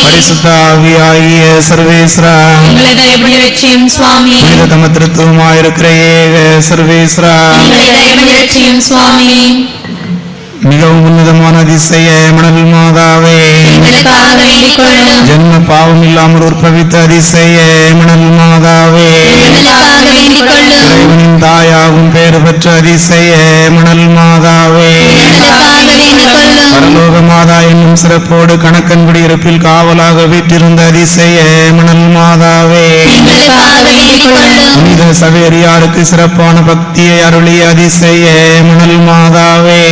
பரிசுத்த ஆவியாகிய சர்வேஸ்வரா, தமத்திருத்துவமாயிருக்கிற ஏக சர்வேஸ்வரா, மிகவும் உன்னதமான அதிசய மணல் மாதாவே, ஜென்ம பாவம் இல்லாமல் உற்பவித்த அதிசய மணல் மாதாவே, இறைவனின் தாயாகும் பெயர் பெற்ற அதிசய மணல் மாதாவே, பரலோக மாதா என்னும் சிறப்போடு கணக்கன் குடியிருப்பில் காவலாக வீற்றிருந்த அதிசய மணல் மாதாவே, புனித சவேரியாருக்கு சிறப்பான பக்தியை அருளிய அதிசய மணல் மாதாவே,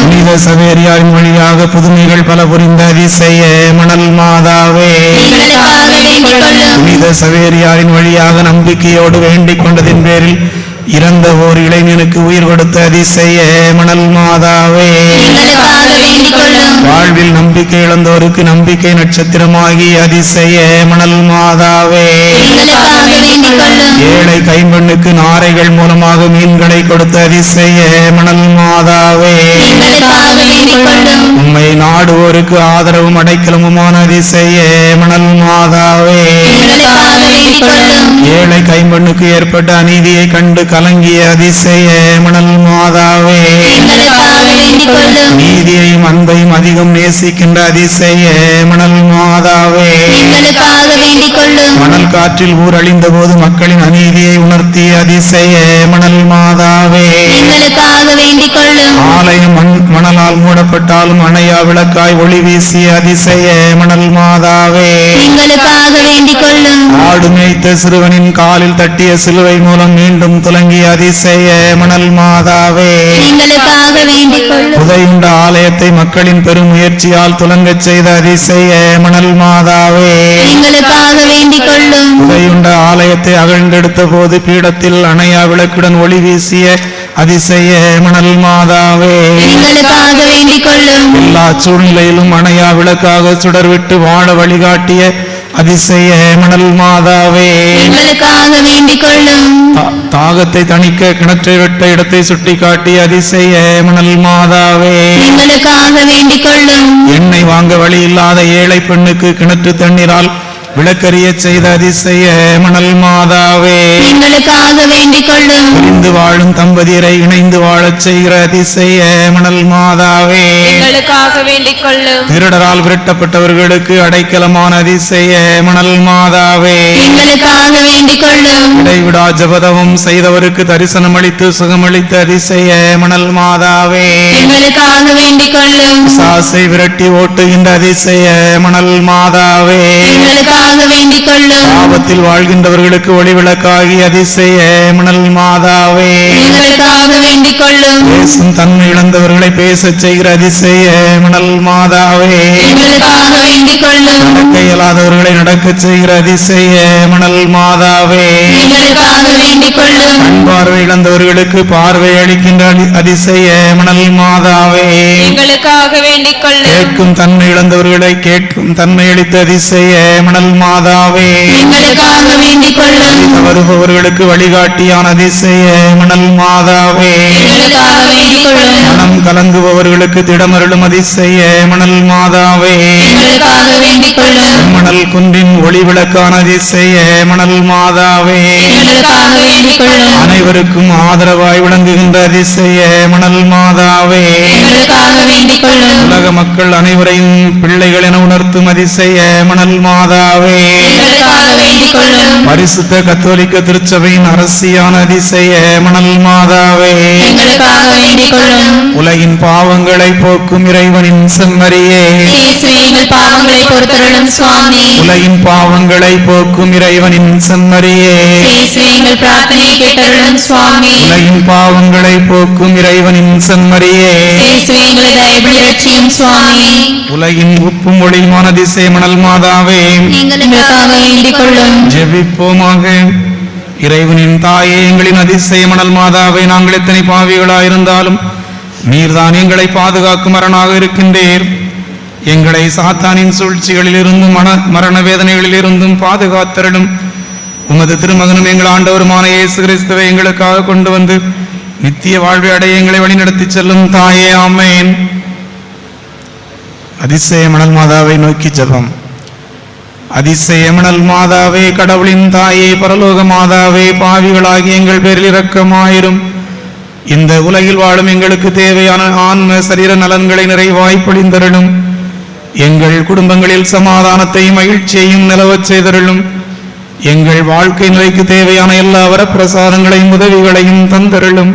புனித சவேரியாரின் வழியாக புதுமைகள் பல புரிந்த அதிசய மணல் மாதாவே, புனித சவேரியாரின் வழியாக நம்பிக்கையோடு வேண்டிக் கொண்டதின் பேரில் இறந்த ஓர் இளைஞனுக்கு உயிர் கொடுத்த அதிசய மணல் மாதாவே, வாழ்வில் நம்பிக்கை இழந்தோருக்கு நம்பிக்கை நட்சத்திரமாகி அதிசய மணல் மாதாவே, ஏழை கைம்பெண்ணுக்கு நாரைகள் மூலமாக மீன்களை கொடுத்த அதிசய மணல் மாதாவே, உம்மை நாடுவோருக்கு ஆதரவும் அடைக்கலமுமான அதிசய மணல் மாதாவே, ஏழை கைம்பெண்ணுக்கு ஏற்பட்ட அநீதியை கண்டு கலங்கிய அதிசய மணல் மாதாவே, நீதியையும் அன்பையும் அதிகம் நேசிக்கின்ற அதிசய மணல் மாதாவே, மணல் காற்றில் ஊரழிந்த போது மக்களின் அநீதியை உணர்த்திய அதிசய மணல் மாதாவே, ஆலயம் மணலால் மூடப்பட்டாலும் அணையா விளக்காய் ஒளி வீசிய அதிசய மணல் மாதாவே, ஆடு மேய்த்த சிறுவனின் காலில் தட்டிய சிலுவை மூலம் மீண்டும் துலங்கிய அதிசய மணல் மாதாவே, புதையுண்ட ஆலயத்தை மக்களின் பெரும் முயற்சியால் துலங்கச் செய்த அதிசய மணல் மாதாவே, புதையுண்ட ஆலயத்தை அகழ்ந்தெடுத்த போது பீடத்தில் அணையா விளக்குடன் ஒளி வீசிய அதிசய மணல் மாதாவே, எல்லா சூழ்நிலையிலும் அணையா விளக்காக சுடர்விட்டு வாழ வழிகாட்டிய அதிசய மணல் மாதாவே, தாகத்தை தணிக்க கிணற்றை வெட்ட இடத்தை சுட்டி காட்டிய அதிசய மணல் மாதாவே, எண்ணெய் வாங்க வழி இல்லாத ஏழை பெண்ணுக்கு கிணற்று தண்ணீரால் விளக்கறிய செய்த அதிசய மணல் மாதாவே, பிரிந்து வாழும் தம்பதியரை இணைந்து வாழச் செய்கிற அதிசய மணல் மாதாவே, திருடரால் விரட்டப்பட்டவர்களுக்கு அடைக்கலமான அதிசய மணல் மாதாவே, இடைவிடா ஜபதவம் செய்தவருக்கு தரிசனம் அளித்து சுகமளித்த அதிசய மணல் மாதாவே, சாசை விரட்டி ஓட்டுகின்ற அதிசய மணல் மாதாவே, பாவத்தில் வாழ்கின்றவர்களுக்கு ஒளி விளக்காகி அதிசய மணல் மாதாவே, பேசும் தன்மை இழந்தவர்களை பேசச் செய்கிற அதிசய மணல் மாதாவே, நடக்க இயலாதவர்களை நடக்கச் செய்கிற அதிசய மணல் மாதாவே, கண் பார்வை இழந்தவர்களுக்கு பார்வை அளிக்கின்ற அதிசய மணல் மாதாவே, கேட்கும் தன்மை இழந்தவர்களை கேட்கும் தன்மை அளித்த அதிசய மணல் மாதாவே, வருபவர்களுக்கு வழிகாட்டியான அதிசய மணல் மாதாவே, மனம் கலங்குபவர்களுக்கு திடமருளும் அதிசய மணல் மாதாவே, மணல் குன்றின் ஒளி விளக்கான அதிசய மணல் மாதாவே, அனைவருக்கும் ஆதரவாய் விளங்குகின்ற அதிசய மணல் மாதாவே, உலக மக்கள் அனைவரையும் பிள்ளைகள் என உணர்த்தும் அதிசய மணல் மாதாவே, பரிசுத்த கத்தோலிக்க திருச்சபையின் அரசியான அதிசய மணல் மாதாவே, உலகின் பாவங்களை போக்கும் இறைவனின் செம்மறியே, உலகின் பாவங்களை போக்கும் இறைவனின் செம்மறியே, உலகின் பாவங்களை போக்கும் இறைவனின் செம்மறியே, உலகின் உப்பும் ஒளியுமான அதிசய மணல் மாதாவே, ஜெபிப்போமாக. இறைவனின் தாயே, எங்களின் அதிசய மணல் மாதாவே, நாங்கள் எத்தனை பாவிகளாயிருந்தாலும் நீர்தான் எங்களை பாதுகாக்கும் அரணாக இருக்கின்றீர். எங்களை சாத்தானின் சூழ்ச்சிகளில் இருந்தும் மரண வேதனைகளில் இருந்தும் பாதுகாத்தருளும். உமது திருமகனும் எங்கள் ஆண்டவருமான இயேசு கிறிஸ்துவை எங்களுக்காக கொண்டு வந்து நித்திய வாழ்வை அடைய எங்களை வழிநடத்தி செல்லும் தாயே, ஆமென். அதிசய மணல் மாதாவை நோக்கி ஜெபம். அதிசய மணல் மாதாவே, கடவுளின் தாயே, பரலோக மாதாவே, பாவிகளாகி எங்கள் பேரில் இரக்கமாயிரும். இந்த உலகில் வாழும் எங்களுக்கு தேவையான ஆன்ம சரீர நலன்களை நிறைவாய் பொழிந்தருளும். எங்கள் குடும்பங்களில் சமாதானத்தையும் மகிழ்ச்சியையும் நிலவச் செய்தருளும். எங்கள் வாழ்க்கை நிலைக்கு தேவையான எல்லா வரப்பிரசாதங்களையும் உதவிகளையும் தந்தருளும்.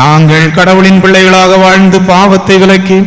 நாங்கள் கடவுளின் பிள்ளைகளாக வாழ்ந்து பாவத்தை விலக்கி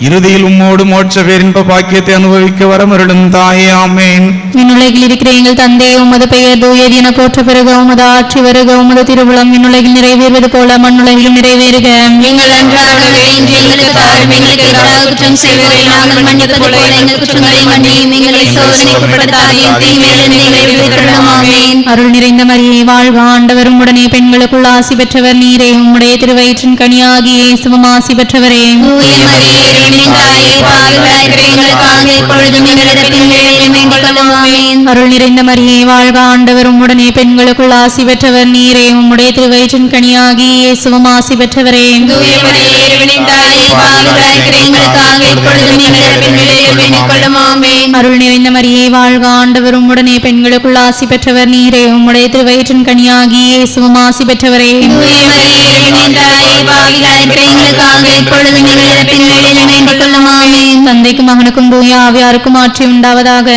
இறுதியில் உம்மோடு மோட்ச பேரின்ப பாக்கியத்தை அனுபவிக்க வரமருளும் தாயே. ஆமேன். விண்ணுலகில் இருக்கிற எங்கள் தந்தையே, உமது பெயர் தூயது என போற்ற பெருக, உமது ஆட்சி வருக, உமது திருவுளம் விண்ணுலகில் நிறைவேறுவது போல மண்ணுலகிலும் நிறைவேறுக. எங்கள் அன்றாட உணவை இன்று எங்களுக்கு தாரும். எங்களுக்கு எதிராக குற்றம் செய்வோரை நாங்கள் மன்னிப்பது போல எங்கள் குற்றங்களை மன்னியும். எங்களை சோதனைக்குட்படுத்தாதேயும், தீமையிலிருந்து எங்களை விடுவித்தருளும். ஆமென். அருள் நிறைந்த மரியே, வாழ்க, ஆண்டவர் உம்முடனே, பெண்களுக்குள் ஆசி பெற்றவர் நீரே. உம்முடைய திருவயிற்றின் கனியாகிய இயேசுவும் ஆசி பெற்றவரே. தூய மரியே, இறைவனின் தாயே, பாவிகளாகிய எங்களுக்காக இப்பொழுதும் எங்கள் இறப்பின் வேளையிலும் வேண்டிக் கொள்ளும். ஆமென். அருள் நிறைந்த மரியே, வாழ்க, ஆண்டவர் உம்முடனே, பெண்களுக்குள் ஆசி பெற்றவர் நீரே. உம்முடைய திருவயிற்றின் கனியாகிய இயேசுவும் ஆசி பெற்றவரே. தூய மரியே, இறைவனின் தாயே, பாவிகளாகிய எங்களுக்காக இப்பொழுதும் எங்கள் இறப்பின் வேளையிலும் வேண்டிக் கொள்ளும். ஆமென். அருள் நிறைந்த மரியே, வாழ்க, ஆண்டவர் உம்முடனே, பெண்களுக்குள் ஆசி பெற்றவர் நீரே. உம்முடைய திருவயிற்றின் கனியாகிய இயேசுவும் ஆசி பெற்றவரே. தூய மரியே, இறைவனின் தாயே, பாவிகளாகிய எங்களுக்காக இப்பொழுதும் எங்கள் இறப்பின் வேளையிலும் வேண்டிக் கொள்ளும். ஆமென். தந்தைக்கும் மகனுக்கும் தூய ஆவியாருக்கும் ஆட்சி உண்டாவதாக.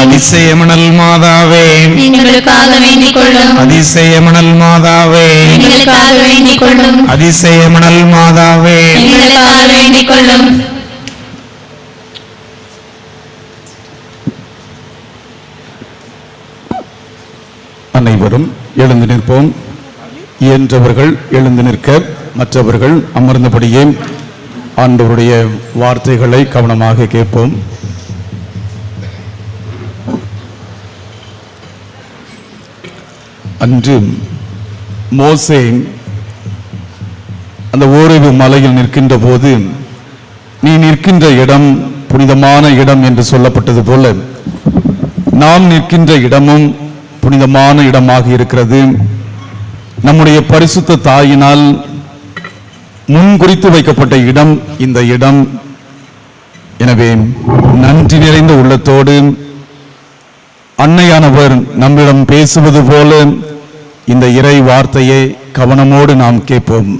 அதிசய மணல் மாதாவே, எங்களுக்காக வேண்டிக் கொள்ளும். அதிசய மணல் மாதாவே, எங்களுக்காக வேண்டிக் கொள்ளும். அதிசய மணல் மாதாவே. எங்களுக்காக வேண்டிக் கொள்ளும். அனைவரும் எழுந்து நிற்போம். இயன்றவர்கள் எழுந்து நிற்க, மற்றவர்கள் அமர்ந்தபடியே ஆண்டவருடைய வார்த்தைகளை கவனமாக கேட்போம். அன்று மோசே அந்த ஓரேபு மலையில் நிற்கின்ற போது, நீ நிற்கின்ற இடம் புனிதமான இடம் என்று சொல்லப்பட்டது போல நாம் நிற்கின்ற இடமும் புனிதமான இடமாக இருக்கிறது. நம்முடைய பரிசுத்த தாயினால் முன்குறித்து வைக்கப்பட்ட இடம் இந்த இடம். எனவே நன்றி நிறைந்த உள்ளத்தோடு அன்னையானவர் நம்மிடம் பேசுவது போல இந்த இறை வார்த்தையை கவனமோடு நாம் கேட்போம்.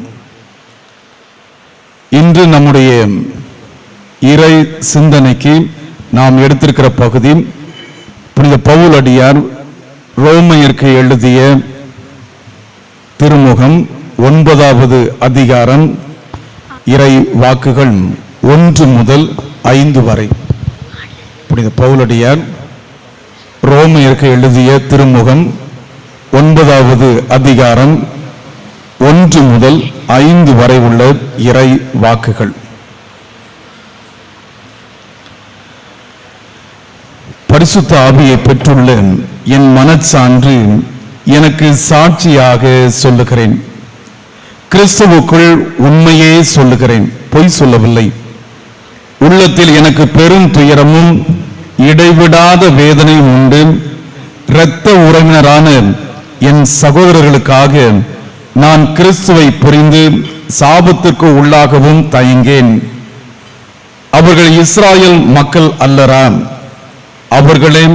இன்று நம்முடைய இறை சிந்தனைக்கு நாம் எடுத்திருக்கிற பகுதி புனித பவுலடியார் ரோமையருக்கு எழுதிய திருமுகம் 9வது அதிகாரம், இறை வாக்குகள் 1 முதல் 5 வரை. புனித பவுலடியார் ரோமையருக்கு எழுதிய திருமுகம் 9வது அதிகாரம் 1 முதல் 5 வரை உள்ள இறை வாக்குகள். பரிசுத்த ஆவியை பெற்றுள்ள என் மனச்சான்று எனக்கு சாட்சியாக சொல்லுகிறேன். கிறிஸ்துவுக்குள் உண்மையே சொல்லுகிறேன், பொய் சொல்லவில்லை. உள்ளத்தில் எனக்கு பெரும் துயரமும் இடைவிடாத வேதனையும் உண்டு. இரத்த உறவினரான என் சகோதரர்களுக்காக நான் கிறிஸ்துவை புரிந்து சாபத்திற்கு உள்ளாகவும் தயங்கேன். அவர்கள் இஸ்ராயல் மக்கள் அல்லரா? அவர்களே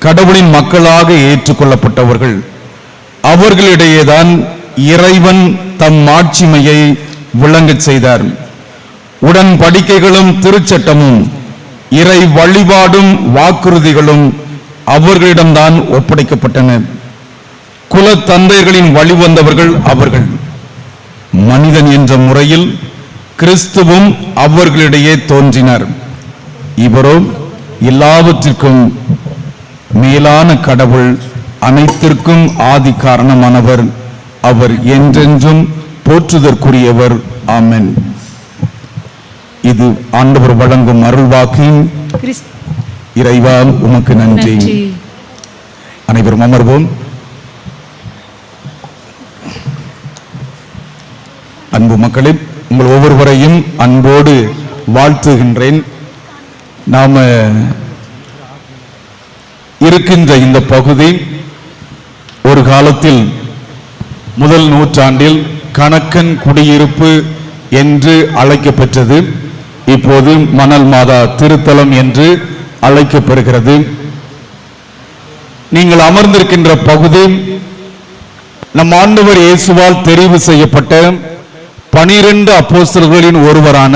கடவுளின் மக்களாக ஏற்றுக்கொள்ளப்பட்டவர்கள். அவர்களிடையேதான் இறைவன் தம் மாட்சிமையை விளங்கச் செய்தார். உடன்படிக்கைகளும் திருச்சட்டமும் இறை வழிபாடும் வாக்குறுதிகளும் அவர்களிடம்தான் ஒப்படைக்கப்பட்டன. குல தந்தைகளின் வழிவந்தவர்கள் அவர்கள். மனிதன் என்ற முறையில் கிறிஸ்துவும் அவர்களிடையே தோன்றினார். இவரோ எல்லாவற்றிற்கும் மேலான கடவுள், அனைத்திற்கும் ஆதி காரணமானவர். அவர் என்றென்றும் போற்றுதற்குரியவர். ஆமென். இது ஆண்டவர் வழங்கும் அருள்வாக்கு. இறைவா உமக்கு நன்றி. அனைவரும் அமர்வோம். அன்பு மக்களே, உங்கள் ஒவ்வொருவரையும் அன்போடு வாழ்த்துகின்றேன். நாம இருக்கின்ற இந்த பகுதி ஒரு காலத்தில் முதல் நூற்றாண்டில் கணக்கன் குடியிருப்பு என்று அழைக்கப்பெற்றது. இப்போது மணல் மாதா திருத்தலம் என்று அழைக்கப்பெறுகிறது. நீங்கள் அமர்ந்திருக்கின்ற பகுதி நம் ஆண்டவர் இயேசுவால் தெரிவு செய்யப்பட்ட 12 அப்போஸ்தலர்களின் ஒருவரான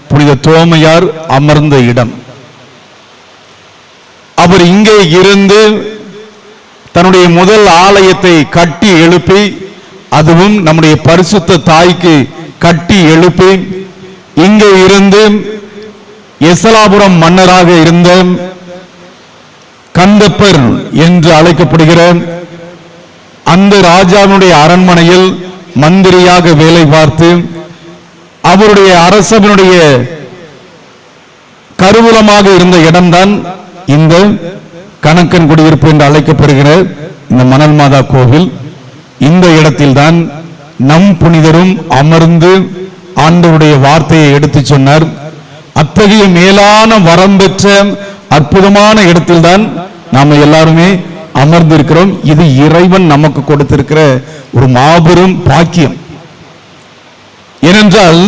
புனித தோமையார் அமர்ந்த இடம். அவர் இங்கே இருந்து தன்னுடைய முதல் ஆலயத்தை கட்டி எழுப்பி, அதுவும் நம்முடைய பரிசுத்த தாய்க்கு கட்டி எழுப்பி, இங்கே இருந்து எசலாபுரம் மன்னராக இருந்த கந்தப்பர் என்று அழைக்கப்படுகிற அந்த ராஜாவினுடைய அரண்மனையில் மந்திரியாக வேலை பார்த்து, அவருடைய அரசனுடைய கருவூலமாக இருந்த இடம்தான் இந்த கணக்கன் குடியிருப்பு என்று அழைக்கப்படுகிற இந்த மணல் மாதா கோவில். இந்த இடத்தில்தான் நம் புனிதரும் அமர்ந்து ஆண்டவருடைய வார்த்தையை எடுத்து சொன்னார். அத்தகைய மேலான வரம் பெற்ற அற்புதமான இடத்தில்தான் நாம எல்லாருமே அமர்ந்திருக்கிறோம். இது இறைவன் நமக்கு கொடுத்திருக்கிற ஒரு மாபெரும் பாக்கியம். ஏனென்றால்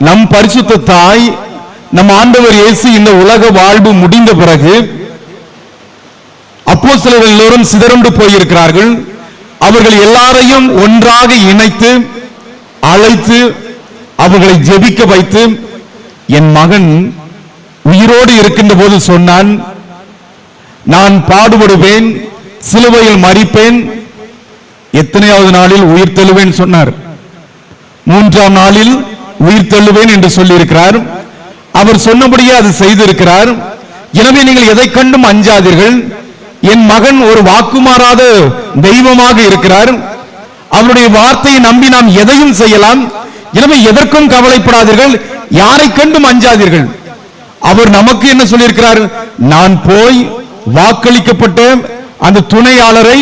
நம் பரிசுத்த தாய், நம் ஆண்டவர் இயேசு இந்த உலக வாழ்வு முடிந்த பிறகு அப்போஸ்தலர்கள் எல்லோரும் சிதறுண்டு போயிருக்கிறார்கள். அவர்கள் எல்லாரையும் ஒன்றாக இணைத்து அழைத்து அவர்களை ஜெபிக்க வைத்து, என் மகன் உயிரோடு இருக்கின்ற போது சொன்னான், நான் பாடுபடுவேன், சிலுவையில் மரிப்பேன், எத்தனையாவது நாளில் உயிர் தெழுவேன் சொன்னார். 3ஆம் நாளில் உயிர் தெழுவேன் என்று சொல்லியிருக்கிறார். அவர் சொன்னபடியே அது செய்திருக்கிறார். எனவே நீங்கள் எதை கண்டும் அஞ்சாதீர்கள். என் மகன் ஒரு வாக்குமாறாத தெய்வமாக இருக்கிறார். அவருடைய வார்த்தையை நம்பி நாம் எதையும் செய்யலாம். எனவே எதற்கும் கவலைப்படாதீர்கள், யாரை கண்டும் அஞ்சாதீர்கள். அவர் நமக்கு என்ன சொல்லியிருக்கிறார்? நான் போய் வாக்களிக்கப்பட்ட அந்த துணையாளரை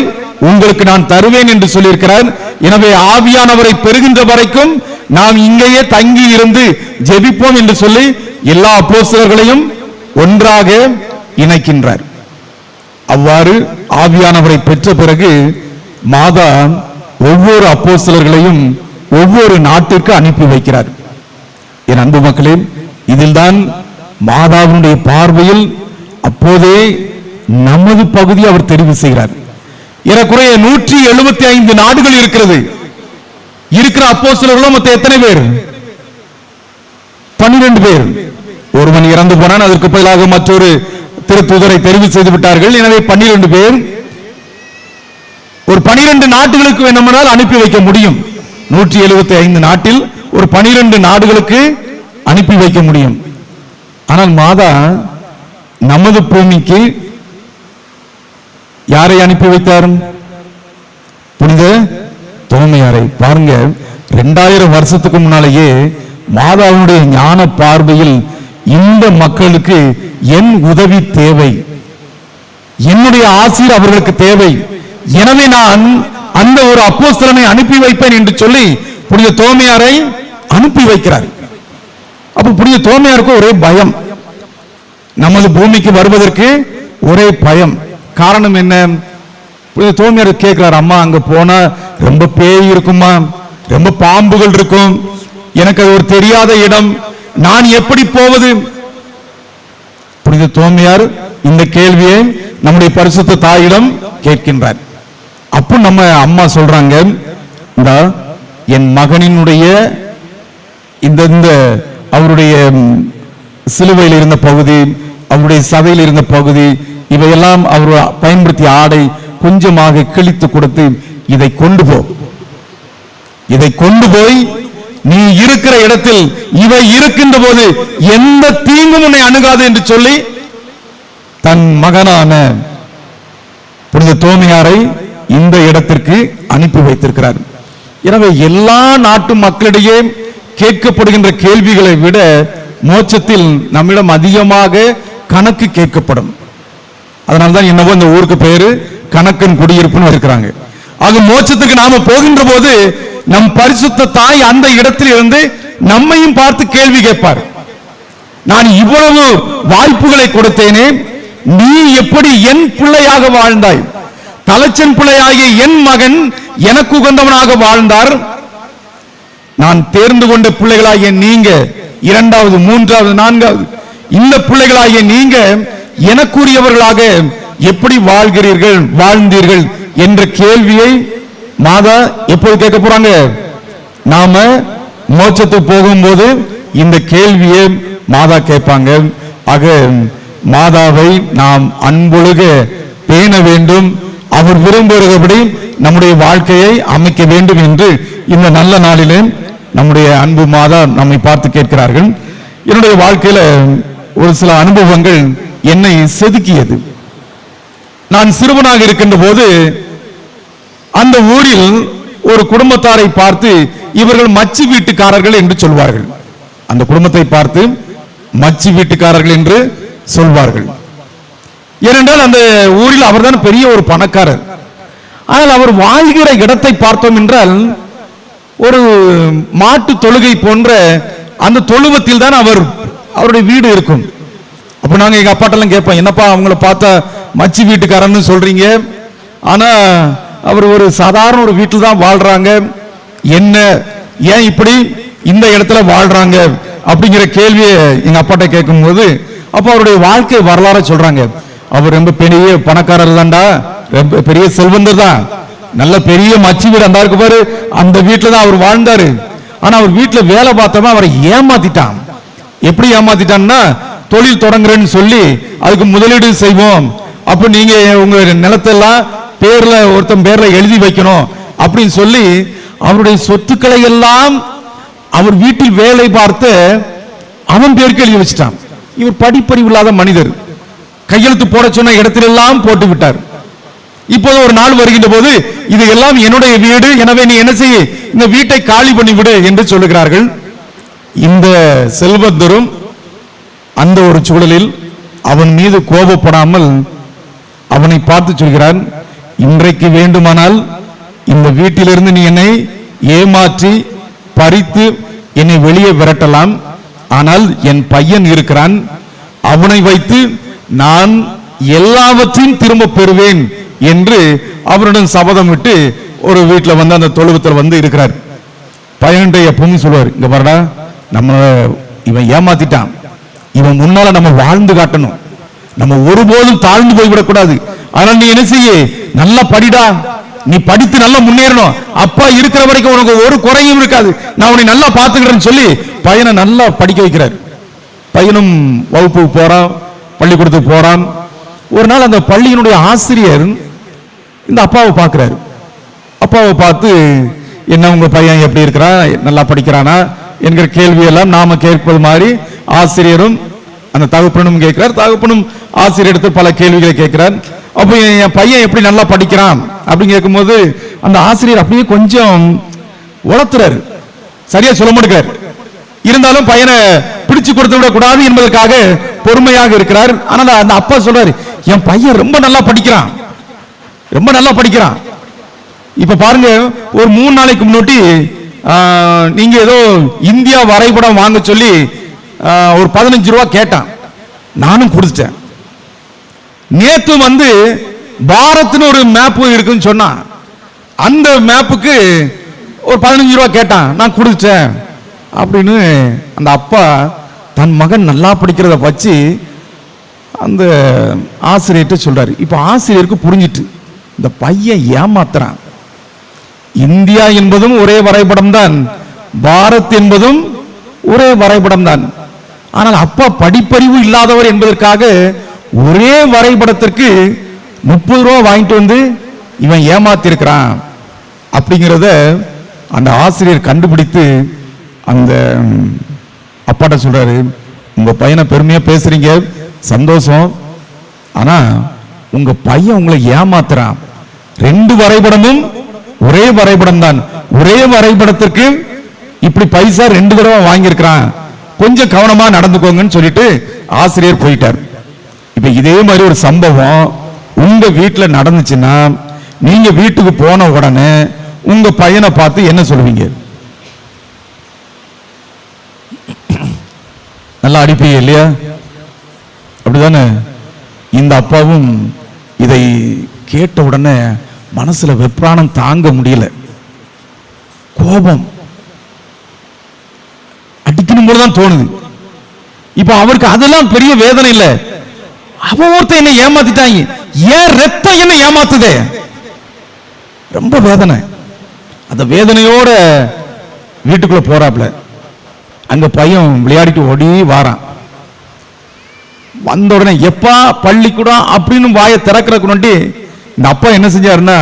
உங்களுக்கு நான் தருவேன் என்று சொல்லியிருக்கிறார். எனவே ஆவியானவரை பெறுகின்ற வரைக்கும் நாம் இங்கேயே தங்கி இருந்து ஜெபிப்போம் என்று சொல்லி எல்லா அப்போஸ்தலர்களையும் ஒன்றாக இணைக்கின்றார். அவ்வாறு ஆவியானவரை பெற்ற பிறகு மாதா ஒவ்வொரு அப்போஸ்தலர்களையும் ஒவ்வொரு நாட்டிற்கு அனுப்பி வைக்கிறார். என் அன்பு மக்களே, இதில்தான் மாதாவினுடைய பார்வையில் அப்போதே நமது பகுதி அவர் தெரிவு செய்கிறார். ஏறக்குறைய 175 நாடுகள் இருக்கிறது. இருக்கிற அப்போஸ்தலர்களும் மொத்தம் எத்தனை பேர்? 12 பேர். ஒருவன் இறந்து போனான், அதற்கு பதிலாக மற்றொரு திருத்தூதரை தெரிவு செய்து விட்டார்கள். எனவே 12 பேர். ஒரு 12 நாடுகளுக்கு வேண்டுமானால் அனுப்பி வைக்க முடியும். 175 நாட்டில் ஒரு 12 நாடுகளுக்கு அனுப்பி வைக்க முடியும். ஆனால் மாதா நமது பூமிக்கு யாரை அனுப்பி வைத்தார்? புனித தோமையாரை. பாருங்க, 2000 வருஷத்துக்கு முன்னாலேயே மாதாவுடைய ஞான பார்வையில் இந்த மக்களுக்கு என் உதவி தேவை, என்னுடைய ஆசீர் அவர்களுக்கு தேவை, எனவே நான் அந்த ஒரு அப்போஸ்தலனை அனுப்பி வைப்பேன் என்று சொல்லி புனித தோமையாரை அனுப்பி வைக்கிறார். அப்ப புனித தோமையாருக்கு ஒரே பயம், நமது பூமிக்கு வருவதற்கு ஒரே பயம். காரணம் என்ன? புனித தோமையார் கேட்கிறார், அம்மா அங்க போனா ரொம்ப பேய் இருக்குமா, ரொம்ப பாம்புகள் இருக்கும், எனக்கு அது ஒரு தெரியாத இடம், நான் எப்படி போவது? புனித தோமையார் இந்த கேள்வியை நம்முடைய பரிசுத்த தாயிடம் கேட்கின்றார். அப்போ நம்ம அம்மா சொல்றாங்க, என் மகனினுடைய இந்த அவருடைய சிலுவையில் இருந்த பகுதி, அவருடைய சதையில் இருந்த பகுதி, இவையெல்லாம் அவர் பயன்படுத்திய ஆடை கொஞ்சமாக கிழித்து கொடுத்து இதை கொண்டு போய் நீ இருக்கிற இடத்தில் இவை இருக்கின்ற போது எந்த தீங்கும் உன்னை அணுகாது என்று சொல்லி தன் மகனான புனித தோமையாரை இந்த இடத்திற்கு அனுப்பி வைத்திருக்கிறார். எனவே எல்லா நாட்டு மக்களிடையே கேட்கப்படுகின்ற கேள்விகளை விட மோட்சத்தில் நம்மிடம் அதிகமாக கணக்கு கேட்கப்படும். அதனால்தான் என்னவோ இந்த ஊருக்கு பேரு கணக்கன் குடியிருப்புன்னு இருக்கிறாங்க. ஆக மோட்சத்துக்கு நாம போகின்ற போது நம் பரிசுத்த தாய் அந்த இடத்தில் இருந்து நம்மையும் பார்த்து கேள்வி கேட்பார். நான் இவ்வளவு வாய்ப்புகளை கொடுத்தேனே, நீ எப்படி என் பிள்ளையாக வாழ்ந்தாய்? தலைச்சன் பிள்ளையாகிய என் மகன் எனக்கு உகந்தவனாக வாழ்ந்தார், நான் தேர்ந்து கொண்ட பிள்ளைகளாகிய நீங்க, இரண்டாவது, மூன்றாவது, நான்காவது, இந்த பிள்ளைகளாகிய நீங்க எனக்குரியவர்களாக எப்படி வாழ்ந்தீர்கள் என்ற கேள்வியை மாதா எப்போது கேட்க போறாங்க? நாம மோட்சத்துக்கு போகும்போது இந்த கேள்வியை மாதா கேட்பாங்க. ஆக மாதாவை நாம் அன்பொழுக பேண வேண்டும், அவர் விரும்புகிறபடி நம்முடைய வாழ்க்கையை அமைக்க வேண்டும் என்று இந்த நல்ல நாளிலே நம்முடைய அன்பு மாதா நம்மை பார்த்து கேட்கிறார்கள். என்னுடைய வாழ்க்கையில ஒரு சில அனுபவங்கள் என்னை செதுக்கியது. நான் சிறுவனாக இருக்கின்ற போது அந்த ஊரில் ஒரு குடும்பத்தாரை பார்த்து இவர்கள் மச்சி வீட்டுக்காரர்கள் என்று சொல்வார்கள். அந்த குடும்பத்தை பார்த்து மச்சி வீட்டுக்காரர்கள் என்று சொல்வார்கள். ஏனென்றால் அந்த ஊரில் அவர்தான் பெரிய ஒரு பணக்காரர். ஆனால் அவர் வாழ்கிற இடத்தை பார்த்தோம் என்றால் ஒரு மாட்டு தொழுகை போன்ற அந்த தொழுவத்தில் தான் அவருடைய வீடு இருக்கும். அப்ப நாங்க எங்க அப்பாட்டெல்லாம் கேட்போம், என்னப்பா அவங்கள பார்த்தா மச்சி வீட்டுக்காரன்னு சொல்றீங்க, ஆனா அவர் ஒரு சாதாரண ஒரு வீட்டில் தான் வாழ்றாங்க, என்ன ஏன் இப்படி இந்த இடத்துல வாழ்றாங்க அப்படிங்கிற கேள்வியை எங்க அப்பாட்ட கேட்கும் போது அப்ப அவருடைய வாழ்க்கை வரலாறு சொல்றாங்க. அவர் ரொம்ப பெரிய பணக்காரர் தான்டா, ரொம்ப பெரிய செல்வந்தர் தான், நல்ல பெரிய மச்சி வீடு அந்த இருக்கு பாரு, அந்த வீட்டுல தான் அவர் வாழ்ந்தாரு. ஆனா அவர் வீட்டுல வேலை பார்த்தவன் அவரை ஏமாத்திட்டான். எப்படி ஏமாத்திட்டான்னா, தொழில் தொடங்குறேன்னு சொல்லி அதுக்கு முதலீடு செய்வோம், அப்ப நீங்க உங்க நிலத்தெல்லாம் பேர்ல ஒருத்தன் பேர்ல எழுதி வைக்கணும் அப்படின்னு சொல்லி அவருடைய சொத்துக்களை எல்லாம் அவர் வீட்டில் வேலை பார்த்து அவன் பேருக்கு எழுதி வச்சிட்டான். இவர் படிப்பறிவு இல்லாத மனிதர், கையெழுத்து போட சொன்ன இடத்திலெல்லாம் போட்டு விட்டார். இப்போது ஒரு நாள் வருகின்ற போது இது எல்லாம் என்னுடைய வீடு, எனவே நீ என்ன செய்ய, இந்த வீட்டை காலி பண்ணி விடு என்று சொல்லுகிறார்கள். இந்த செல்வந்தரும் அந்த ஒரு சூழலில் அவன் மீது கோபப்படாமல் அவனை பார்த்து சொல்கிறான், இன்றைக்கு வேண்டுமானால் இந்த வீட்டிலிருந்து நீ என்னை ஏமாற்றி பறித்து என்னை வெளியே விரட்டலாம், ஆனால் என் பையன் இருக்கிறான், அவனை வைத்து நான் எல்லாவற்றையும் திரும்ப பெறுவேன் என்று அவருடன் சபதம் விட்டு ஒரு வீட்டில் வந்து அந்த தொழுவத்தில் வந்து இருக்கிறார். பையன்கிட்ட எப்பவும் சொல்லுவார், இங்க பாருடா, நம்ம இவன் ஏமாத்திட்டான், இவன் முன்னால நம்ம வாழ்ந்து காட்டணும், நம்ம ஒருபோதும் தாழ்ந்து போய்விடக்கூடாது, ஆனால் நீ என்ன செய்ய, நல்லா படிடா, நீ படித்து நல்லா முன்னேறணும், அப்பா இருக்கிற வரைக்கும் உனக்கு ஒரு குறையும் இருக்காது, நான் உன்னை நல்லா பார்த்துக்கிறேன்னு சொல்லி பையனை நல்லா படிக்க வைக்கிறார். பையனும் வகுப்புக்கு போறான், பள்ளிக்கூடத்துக்கு போறான். ஒரு நாள் அந்த பள்ளியினுடைய ஆசிரியர் இந்த அப்பாவை பார்க்கிறாரு. அப்பாவை பார்த்து, என்ன உங்க பையன் எப்படி இருக்கிறான், நல்லா படிக்கிறானா என்கிற கேள்வியெல்லாம் நாம கேட்பது மாதிரி ஆசிரியரும் அந்த தகப்பனும் கேட்கிறார். தகப்பனும் ஆசிரியர் பல கேள்விகளை கேட்கிறார். அப்ப என் பையன் எப்படி நல்லா படிக்கிறான் அப்படின்னு கேட்கும்போது அந்த ஆசிரியர் அப்படியே கொஞ்சம் உளத்துறாரு, சரியா சொல்ல மாட்டேங்கிறார். இருந்தாலும் பையனை பிடிச்சு கொடுத்து விட கூடாது என்பதற்காக பொறுமையாக இருக்கிறார். ஆனால் அந்த அப்பா சொல்றாரு, என் பையன் ரொம்ப நல்லா படிக்கிறான், ரொம்ப நல்லா படிக்கிறான். இப்ப பாருங்க, ஒரு 3 நாளைக்கு முன்னாடி நீங்க ஏதோ இந்தியா வரைபடம் வாங்க சொல்லி ஒரு 15 ரூபா கேட்டான், நானும் கொடுத்துட்டேன். நேத்து வந்து பாரத்னு ஒரு மேப் இருக்குன்னு சொன்னா, அந்த மேப்புக்கு ஒரு 15 ரூபா கேட்டான், நான் கொடுத்துட்டேன் அப்படின்னு அந்த அப்பா தன் மகன் நல்லா படிக்கிறத வச்சு அந்த ஆசிரியர்கிட்ட சொல்றாரு. இப்ப ஆசிரியருக்கு புரிஞ்சிட்டு, இந்த பையன் ஏமாத்துறான், இந்தியா என்பதும் ஒரே வரைபடம் தான், பாரத் என்பதும் ஒரே வரைபடம் தான், ஆனால் அப்பா படிப்பறிவு இல்லாதவர் என்பதற்காக ஒரே வரைபடத்திற்கு 30 ரூபா வாங்கிட்டு வந்து இவன் ஏமாத்திருக்கிறான் அப்படிங்கிறத அந்த ஆசிரியர் கண்டுபிடித்து அந்த அப்பாட்ட சொல்றாரு, உங்க பையனை பெருமையா பேசுறீங்க, சந்தோஷம், ஆனா உங்க பையன் உங்களை ஏமாத்துறான், 2 வரைபடமும் ஒரே வரைபடம் தான், ஒரே வரைபடத்திற்கு இப்படி பைசா 2 தடவை வாங்கியிருக்கிறான், கொஞ்சம் கவனமா நடந்துக்கோங்கன்னு சொல்லிட்டு ஆசிரியர் போயிட்டார். இப்ப இதே மாதிரி ஒரு சம்பவம் உங்க வீட்டுல நடந்துச்சுன்னா நீங்க வீட்டுக்கு போன உடனே உங்க பையனை பார்த்து என்ன சொல்லுவீங்க? நல்லா அடிப்பீங்க இல்லையா? அப்படிதானே? இந்த அப்பாவும் இதை கேட்ட உடனே மனசுல வெப்ராணம் தாங்க முடியல, கோபம். இருக்கும் போதுதான் தோணுது. இப்ப அவருக்கு அதெல்லாம் பெரிய வேதனை இல்லை. அவன் ஒருத்தன் என்ன ஏமாத்திட்டாங்க, ஏன் ரத்தம் என்ன ஏமாத்துதே, ரொம்ப வேதனை. அந்த வேதனையோட வீட்டுக்குள்ள போறாப்ல. அங்க பையன் விளையாடிட்டு ஓடி வாரான். வந்த உடனே எப்பா பள்ளிக்கூடம் அப்படின்னு வாயை திறக்கிறதுக்கு முன்னாடி இந்த அப்பா என்ன செஞ்சாருன்னா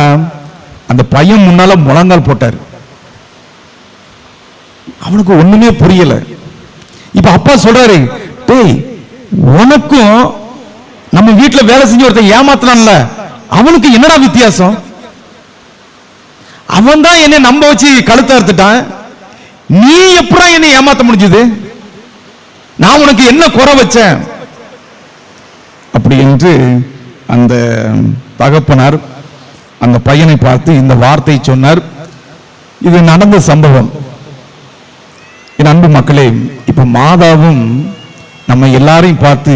அந்த பையன் முன்னால முழங்கால் போட்டார். அவனுக்கு ஒண்ணுமே புரியல. இப்ப அப்பா சொல்றாரு, டேய் உனக்கும் நம்ம வீட்டுல வேலை செஞ்சு ஒருத்தன் ஏமாத்தினான்ல அவனுக்கு என்னடா வித்தியாசம்? அவன் தான் என்னை நம்ப வச்சு கழுத்த அறுத்துட்டான், நீ எப்படா என்னை ஏமாத்த முடிஞ்சது? நான் உனக்கு என்ன குறை வச்சேன்? அப்படி என்று அந்த தகப்பனார் அந்த பையனை பார்த்து இந்த வார்த்தை சொன்னார். இது நடந்த சம்பவம். என் அன்பு மக்களே, இப்ப மாதாவும் நம்ம எல்லாரையும் பார்த்து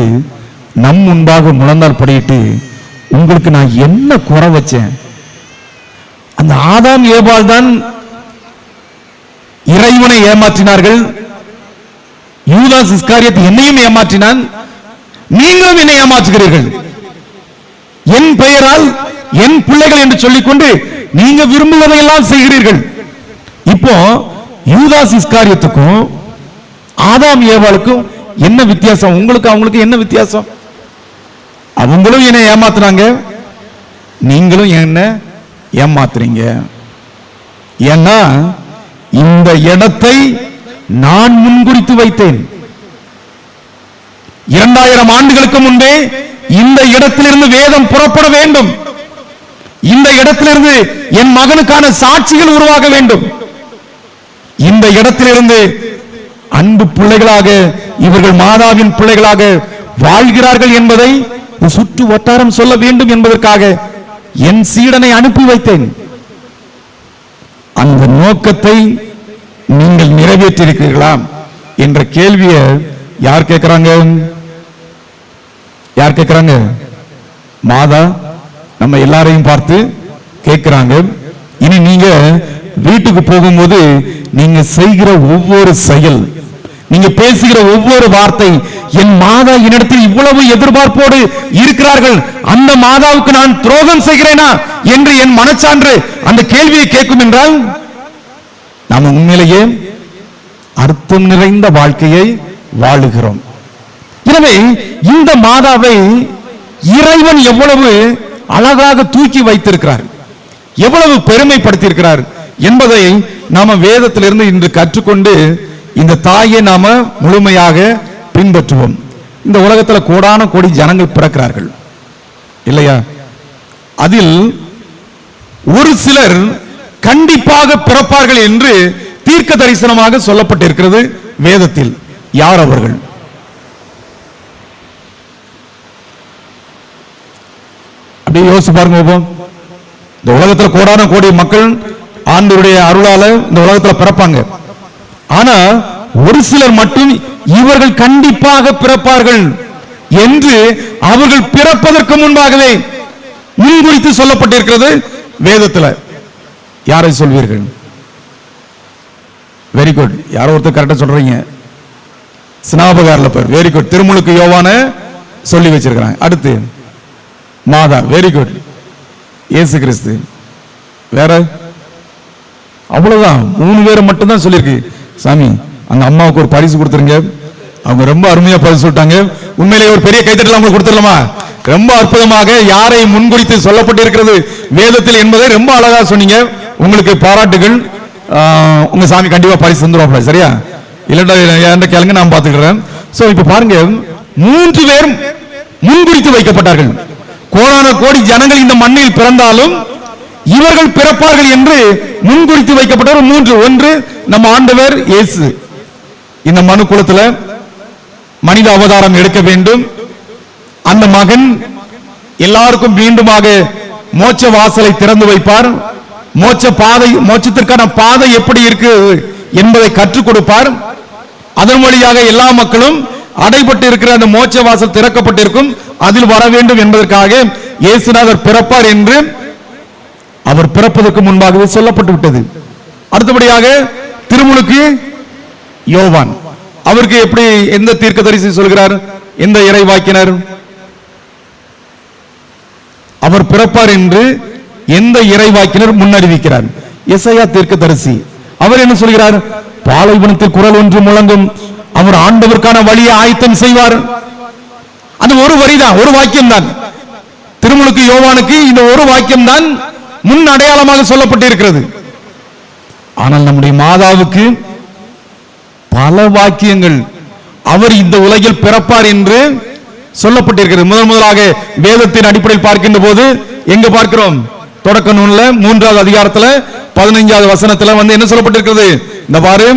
நம் முன்பாக முழந்தால் படியிட்டு, உங்களுக்கு நான் என்ன குறை வச்சேன்? அந்த ஆதாம் ஏவாள் தான் இறைவனை ஏமாற்றினார்கள். யூதாஸ் இஸ்காரியோத்து என்னையும் ஏமாற்றினான், நீங்களும் என்னை ஏமாற்றுகிறீர்கள். என் பெயரால் என் பிள்ளைகள் என்று சொல்லிக்கொண்டு நீங்க விரும்புவதையெல்லாம் செய்கிறீர்கள். இப்போ யூதாஸ் இஸ்காரியோத்துக்கும் ஆதாம் ஏவாளுக்கும் என்ன வித்தியாசம்? உங்களுக்கு அவங்களுக்கு என்ன வித்தியாசம்? அவங்களும் என்னை ஏமாத்துறாங்க, நீங்களும் என்ன ஏமாத்துறீங்க. ஏன்னா இந்த இடத்தை நான் முன்குறித்து வைத்தேன். 2000 ஆண்டுகளுக்கு முன்பே இந்த இடத்திலிருந்து வேதம் புறப்பட வேண்டும். இந்த இடத்திலிருந்து என் மகனுக்கான சாட்சிகள் உருவாக வேண்டும். இந்த இடத்திலிருந்து அன்பு பிள்ளைகளாக இவர்கள் மாதாவின் பிள்ளைகளாக வாழ்கிறார்கள் என்பதை சுற்று வட்டாரம் சொல்ல வேண்டும் என்பதற்காக என் சீடனை அனுப்பி வைத்தேன். அந்த நோக்கத்தை நீங்கள் நிறைவேற்றியிருக்கிறீர்களா என்ற கேள்வியை யார் கேட்கிறாங்க? யார் கேட்கிறாங்க? மாதா நம்ம எல்லாரையும் பார்த்து கேட்கிறாங்க. இனி நீங்க வீட்டுக்கு போகும்போது நீங்க செய்கிற ஒவ்வொரு செயல், நீங்க பேசுகிற ஒவ்வொரு வார்த்தை, என் மாதா என்னிடத்தில் இவ்வளவு எதிர்பார்ப்போடு இருக்கிறார்கள், அந்த மாதாவுக்கு நான் துரோகம் செய்கிறேனா என்று என் மனச்சான்று அந்த கேள்வியை கேட்கும் என்றால் நாம் உண்மையிலேயே அர்த்தம் நிறைந்த வாழ்க்கையை வாழுகிறோம். எனவே இந்த மாதாவை இறைவன் எவ்வளவு அழகாக தூக்கி வைத்திருக்கிறார், எவ்வளவு பெருமைப்படுத்தியிருக்கிறார் என்பதை நாம வேதத்திலிருந்து இன்று கற்றுக்கொண்டு இந்த தாயை நாம முழுமையாக பின்பற்றுவோம். இந்த உலகத்தில் கோடான கோடி ஜனங்கள் பிறக்கிறார்கள் இல்லையா? அதில் ஒரு சிலர் கண்டிப்பாக பிறப்பார்கள் என்று தீர்க்க தரிசனமாக சொல்லப்பட்டிருக்கிறது வேதத்தில். யார் அவர்கள்? அப்படியே யோசிச்சு பாருங்க. இந்த உலகத்தில் கோடான கோடி மக்கள் ஆண்டவருடைய அருளால இந்த உலகத்தில் பிறப்பாங்க. ஆனா ஒரு சிலர் மட்டும் இவர்கள் கண்டிப்பாக பிறப்பார்கள் என்று அவர்கள் பிறப்பதற்கு முன்பாகவே முன்குறித்து சொல்லப்பட்டிருக்கிறது வேதத்தில். யாரை சொல்வீர்கள்? வெரி குட், யாரோ ஒருத்தர் கரெக்டா சொல்றீங்க. ஸ்நாபகாரில் பேர், வெரி குட். திருமுழுக்கு யோவான சொல்லி வச்சிருக்கிறாங்க. அடுத்து மாதா, வெரி குட். இயேசு கிறிஸ்து, வேற அவ்வளவுதான். 3 பேரை மட்டும் தான் சொல்லியிருக்கு. சாமி அந்த அம்மாவுக்கு ஒரு பரிசு கொடுத்துருங்க, அவங்க ரொம்ப அருமையா பரிசு சொல்லிட்டாங்க. உண்மையிலேயே ஒரு பெரிய கைத்தட்டல் அவங்களுக்கு கொடுத்துடலாமா? ரொம்ப அற்புதமாக யாரை முன்குறித்து சொல்லப்பட்டிருக்கிறது வேதத்தில் என்பதை ரொம்ப அழகா சொன்னீங்க. உங்களுக்கு பாராட்டுகள். உங்க சாமி கண்டிப்பா பரிசு தந்துருவாப்ல, சரியா? இல்லைன்னா கேளுங்க, நான் பாத்துக்கிறேன். சோ இப்ப பாருங்க, 3 பேரும் முன்குறித்து வைக்கப்பட்டார்கள். கோடான கோடி ஜனங்கள் இந்த மண்ணில் பிறந்தாலும் இவர்கள் பிறப்பார்கள் என்று முன்குறித்து வைக்கப்பட்டவர் 3. ஒன்று நம்ம ஆண்டவர் இயேசு. இந்த மனு குலத்துல மனித அவதாரம் எடுக்க வேண்டும். அந்த மகன் எல்லாருக்கும் மீண்டுமாக மோட்ச வாசலை திறந்து வைப்பார். மோட்சத்திற்கான பாதை எப்படி இருக்கு என்பதை கற்றுக் கொடுப்பார். அதன் வழியாக எல்லா மக்களும் அடைபட்டு இருக்கிற அந்த மோட்ச வாசல் திறக்கப்பட்டிருக்கும், அதில் வர வேண்டும் என்பதற்காக இயேசுநாதர் பிறப்பார் என்று அவர் பிறப்பதற்கு முன்பாகவே சொல்லப்பட்டு விட்டது. அடுத்தபடியாக திருமுழுக்கு யோவான், அவருக்கு எப்படி எந்த தீர்க்கதரிசி சொல்கிறார்? எந்த இறைவாக்கினர் அவர் பிறப்பார் என்று எந்த இறைவாக்கினர் முன்னறிவிக்கிறார்? எசையா தீர்க்கதரிசி. அவர் என்ன சொல்கிறார்? பாலைவனத்தில் குரல் ஒன்று முழங்கும், அவர் ஆண்டவருக்கான வழியை ஆயத்தம் செய்வார். அது ஒரு வரிதான், ஒரு வாக்கியம் தான். திருமுழுக்கு யோவானுக்கு இந்த ஒரு வாக்கியம் தான் முன் அடையாளமாக சொல்லப்பட்டிருக்கிறது. ஆனால் நம்முடைய மாதாவுக்கு பல வாக்கியங்கள் அவர் இந்த உலகில் பிறப்பார் என்று சொல்லப்பட்டிருக்கிறது. முதலாக வேதத்தின் அடிப்படையில் பார்க்கின்ற போது எங்க பார்க்கிறோம்? தொடக்க நூல்ல 3வது அதிகாரத்துல 15வது வசனத்துல என்ன சொல்லப்பட்டிருக்கிறது? இந்த பாரு,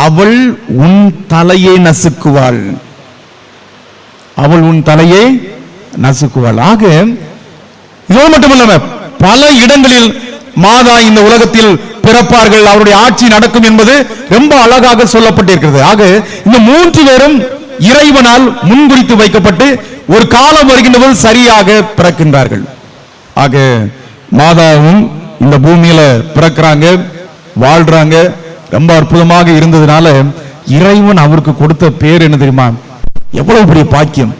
அவள் உன் தலையை நசுக்குவாள், அவள் உன் தலையை நசுக்குவாள். ஆக இது மட்டுமல்ல, பல இடங்களில் மாதா இந்த உலகத்தில் பிறப்பார்கள், அவருடைய ஆட்சி நடக்கும் என்பது ரொம்ப அழகாக சொல்லப்பட்டிருக்கிறது. ஆக இந்த 3 பேரும் இறைவனால் முன்குறித்து வைக்கப்பட்டு ஒரு காலம் வருகின்ற போது சரியாக பிறக்கின்றார்கள். ஆக மாதாவும் இந்த பூமியில பிறக்கிறாங்க, வாழ்றாங்க. ரொம்ப அற்புதமாக இருந்ததுனால இறைவன் அவருக்கு கொடுத்த பேர் என்ன தெரியுமா? எவ்வளவு பெரிய பாக்கியம்!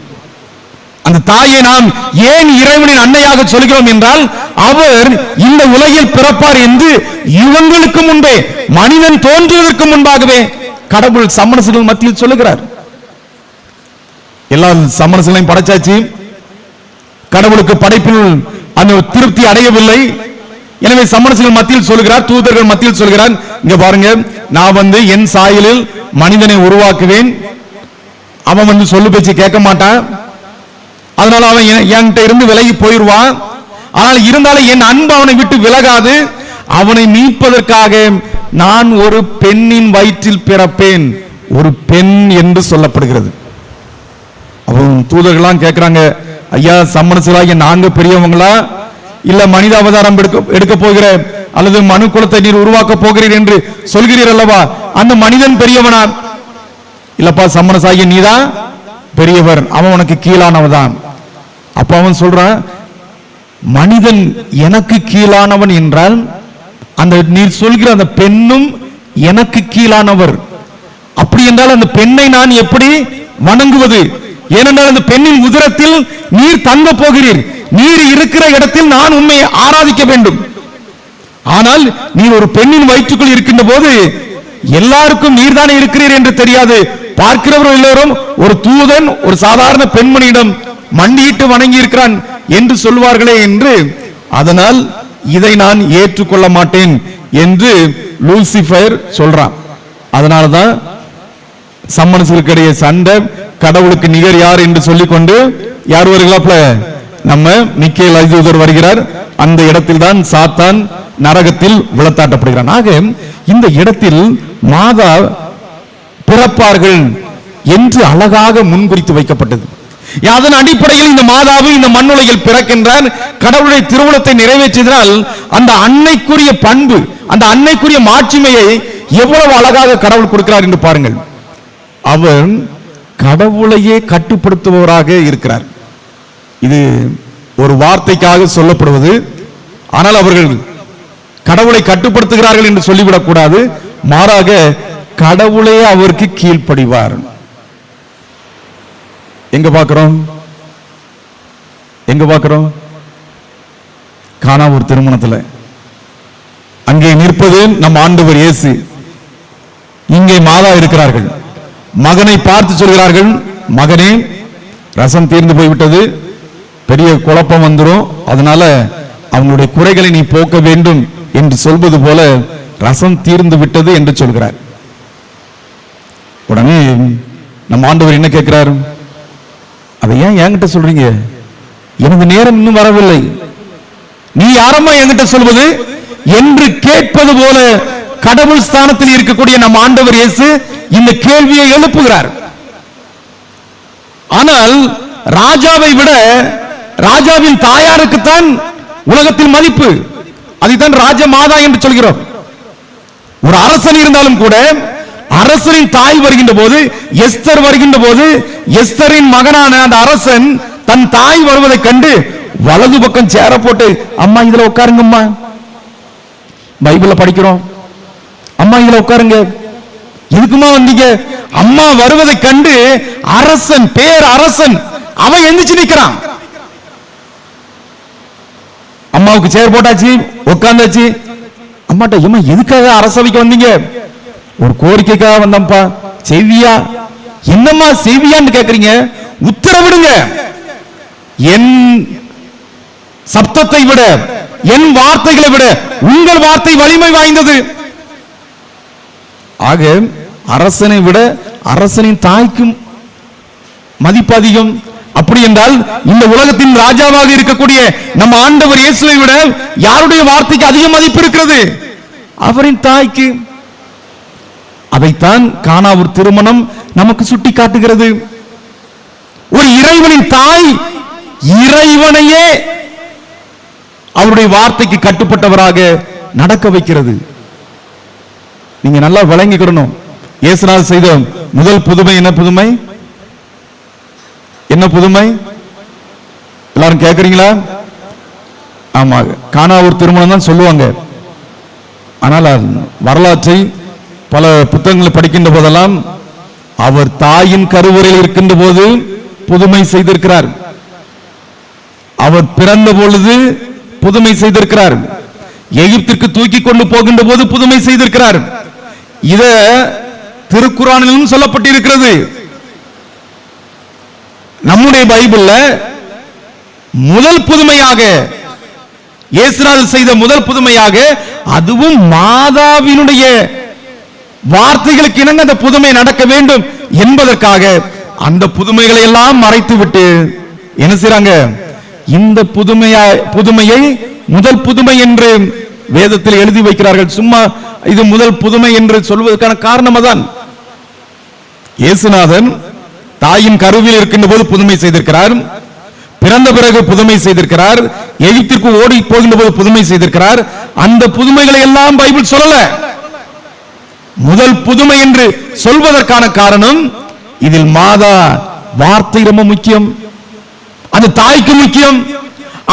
அந்த தாயை நாம் ஏன் இறைவனின் அன்னையாக சொல்கிறோம் என்றால், அவர் இந்த உலகில் பிறப்பார் என்று இவங்களுக்கு முன்பே, மனிதன் தோன்றுவதற்கு முன்பாகவே கடவுள் சமரசங்கள் மத்தியில் சொல்லுகிறார். எல்லா சமரசங்களையும் படைச்சாச்சு, கடவுளுக்கு படைப்பில் அந்த திருப்தி அடையவில்லை. எனவே சமரசங்கள் மத்தியில் சொல்லுகிறார், தூதர்கள் மத்தியில் சொல்கிறார், இங்க பாருங்க, நான் என் சாயலில் மனிதனை உருவாக்குவேன், அவன் சொல்லு பேச்சு கேட்க மாட்டான், அதனால அவன் என்கிட்ட இருந்து விலகி போயிடுவான். ஆனால் இருந்தாலும் என் அன்பு அவனை விட்டு விலகாது. அவனை மீட்பதற்காக நான் ஒரு பெண்ணின் வயிற்றில் பிறப்பேன். ஒரு பெண் என்று சொல்லப்படுகிறது. அவன் தூதர்கள்லாம் கேட்கிறாங்க, ஐயா சம்மனசராகிய நாங்க பெரியவங்களா, இல்ல மனித அவதாரம் எடுக்க போகிற அல்லது மனு குலத்தை நீர் உருவாக்க போகிறீர் என்று சொல்கிறீர் அல்லவா, அந்த மனிதன் பெரியவனா? இல்லப்பா, சம்மனசாகிய நீதான் பெரியவர், அவன் உனக்கு கீழானவதான். அப்ப அவன் சொல்றான், மனிதன் எனக்கு கீழானவன் என்றால் அந்த நீர் சொல்கிற அந்த பெண்ணும் எனக்கு கீழானவர். அப்படி என்றால் அந்த பெண்ணை நான் எப்படி வணங்குவது? ஏனென்றால் அந்த பெண்ணின் உதரத்தில் நீர் தங்க போகிறீர், நீர் இருக்கிற இடத்தில் நான் உண்மை ஆராதிக்க வேண்டும். ஆனால் நீர் ஒரு பெண்ணின் வயிற்றுக்குள் இருக்கின்ற போது எல்லாருக்கும் நீர்தானே இருக்கிறீர் என்று தெரியாது. பார்க்கிறவர்கள் எல்லோரும் ஒரு தூதன் ஒரு சாதாரண பெண்மணியிடம் மண்டியிட்டு வணங்கி இருக்கிறான் என்று சொல்வார்களே என்று, அதனால் இதை நான் ஏற்றுக்கொள்ள மாட்டேன் என்று லூசிபர் சொல்றான். அதனாலதான் சம்மனசுக்கிடையே சண்டை, கடவுளுக்கு நிகர் யார் என்று சொல்லிக்கொண்டு யார் வருகிறாப்ல? நம்ம மிக்கேல் ஐதூதர் வருகிறார். அந்த இடத்தில் தான் சாத்தான் நரகத்தில் விழத்தாட்டப்படுகிறான். ஆக இந்த இடத்தில் மாதா பிறப்பார்கள் என்று அழகாக முன்குறித்து வைக்கப்பட்டது. அதன் அடிப்படையில் இந்த மாதாவு இந்த மண்ணுலகில் பிறக்கின்றார். கடவுளுடைய திருவுளத்தை நிறைவேற்றினால் அந்த அன்னைக்குரிய பண்பு, அந்த அன்னைக்குரிய மாட்சிமையை எவ்வளவு அழகாக கடவுள் கொடுக்கிறார் என்று பாருங்கள். அவர் கடவுளையே கட்டுப்படுத்துபவராக இருக்கிறார். இது ஒரு வார்த்தைக்காக சொல்லப்படுவது. ஆனால் அவர்கள் கடவுளை கட்டுப்படுத்துகிறார்கள் என்று சொல்லிவிடக் கூடாது. மாறாக கடவுளே அவருக்கு கீழ்ப்படிவார். எங்க பார்க்கிறோம்? எங்க பார்க்கிறோம்? கானா ஒரு திருமணத்தில் அங்கே நிற்பது நம் ஆண்டவர் இயேசு, இங்கே மாதா இருக்கிறார்கள். மகனை பார்த்து சொல்கிறார்கள், மகனே ரசம் தீர்ந்து போய்விட்டது, பெரிய குழப்பம் வந்துடும், அதனால அவங்களுடைய குறைகளை நீ போக்க வேண்டும் என்று சொல்வது போல ரசம் தீர்ந்து விட்டது என்று சொல்கிறார். உடனே நம் ஆண்டவர் என்ன கேட்கிறார்? அதை ஏன் என்கிட்ட சொல்றீங்க? எனது நேரம் இன்னும் வரவில்லை, நீ யாரம்மா என்கிட்ட சொல்வது என்று கேட்பது போல கடவுள் ஸ்தானத்தில் இருக்கக்கூடிய நம் ஆண்டவர் இயேசு இந்த கேள்வியை எழுப்புகிறார். ஆனால் ராஜாவை விட ராஜாவின் தாயாருக்குத்தான் உலகத்தில் மதிப்பு. அதைத்தான் ராஜ மாதா என்று சொல்கிறோம். ஒரு அரசன் இருந்தாலும் கூட அரசனின் தாய் வருகின்ற போது, எஸ்தர் வருகின்ற போது, எஸ்தரின் மகனான அந்த அரசன் தன் தாய் வருவதை கண்டு வலது பக்கம் சேர போட்டு, அம்மா இதுல உட்காருங்கம்மா, பைபிள படிக்கிறோம், அம்மா இதுல உட்காருங்க, எதுக்குமா வந்தீங்க? அம்மா வருவதை கண்டு அரசன், பேர் அரசன் அவன் எந்திரிச்சு நிக்கிறான். அம்மாவுக்கு சேர் போட்டாச்சு, உட்கார்ந்தாச்சு. அம்மாட்ட, ஏமா எதுக்காக அரசவைக்கு வந்தீங்க? ஒரு கோரிக்கைக்காக வந்தப்பா. செய்வியா? என்னம்மா செய்வியான்னு கேக்குறீங்க? உத்தரவிடுங்க. என் சப்தத்தை விட, என் வார்த்தைகளை விட உங்கள் வார்த்தை வலிமை வாய்ந்தது. ஆக அரசனை விட அரசனின் தாய்க்கும் மதிப்பு அதிகம். அப்படி என்றால் இந்த உலகத்தின் ராஜாவாக இருக்கக்கூடிய நம்ம ஆண்டவர் இயேசுவை விட யாருடைய வார்த்தைக்கு அதிக மதிப்பு இருக்கிறது? அவரின் தாய்க்கு. அதைத்தான் கானாவூர் திருமணம் நமக்கு சுட்டி காட்டுகிறது. ஒரு இறைவனின் தாய் இறைவனையே அவருடைய வார்த்தைக்கு கட்டுப்பட்டவராக நடக்க வைக்கிறது. நீங்க நல்லா விளங்கிக்கணும். இயேசுநாதர் செய்த முதல் புதுமை என்ன புதுமை? என்ன புதுமை? எல்லாரும் கேக்குறீங்களா? ஆமா, கானாவூர் திருமணம் தான் சொல்லுவாங்க. ஆனால் வரலாற்றை பல புத்தகங்களை படிக்கின்ற போதெல்லாம் அவர் தாயின் கருவறையில் இருக்கின்ற போது புதுமை செய்திருக்கிறார். அவர் பிறந்த பொழுது புதுமை செய்திருக்கிறார். எகிப்திற்கு தூக்கி கொண்டு போகின்ற போது புதுமை செய்திருக்கிறார். இத திருக்குர்ஆனிலும் சொல்லப்பட்டிருக்கிறது. நம்முடைய பைபிள்ல முதல் புதுமையாக இயேசுநாதர் செய்த முதல் புதுமையாக, அதுவும் மாதாவினுடைய வார்த்தைகளுக்கு இணங்க அந்த புதுமை நடக்க வேண்டும் என்பதற்காக அந்த புதுமைகளை எல்லாம் மறைத்து விட்டு என்ன செய்றாங்க? இந்த புதுமையை முதல் புதுமை என்று வேதத்தில் எழுதி வைக்கிறார்கள். சும்மா இது முதல் புதுமை என்று சொல்வதற்கான காரணம் தான், இயேசுநாதன் தாயின் கருவில் இருக்கின்ற போது புதுமை செய்திருக்கிறார், பிறந்த பிறகு புதுமை செய்திருக்கிறார், எகிப்திற்கு ஓடி போகின்ற போது புதுமை செய்திருக்கிறார். அந்த புதுமைகளை எல்லாம் பைபிள் சொல்லல. முதல் புதுமை என்று சொல்வதற்கான காரணம், இதில் மாதா வார்த்தை ரொம்ப முக்கியம், அந்த தாய்க்கு முக்கியம்.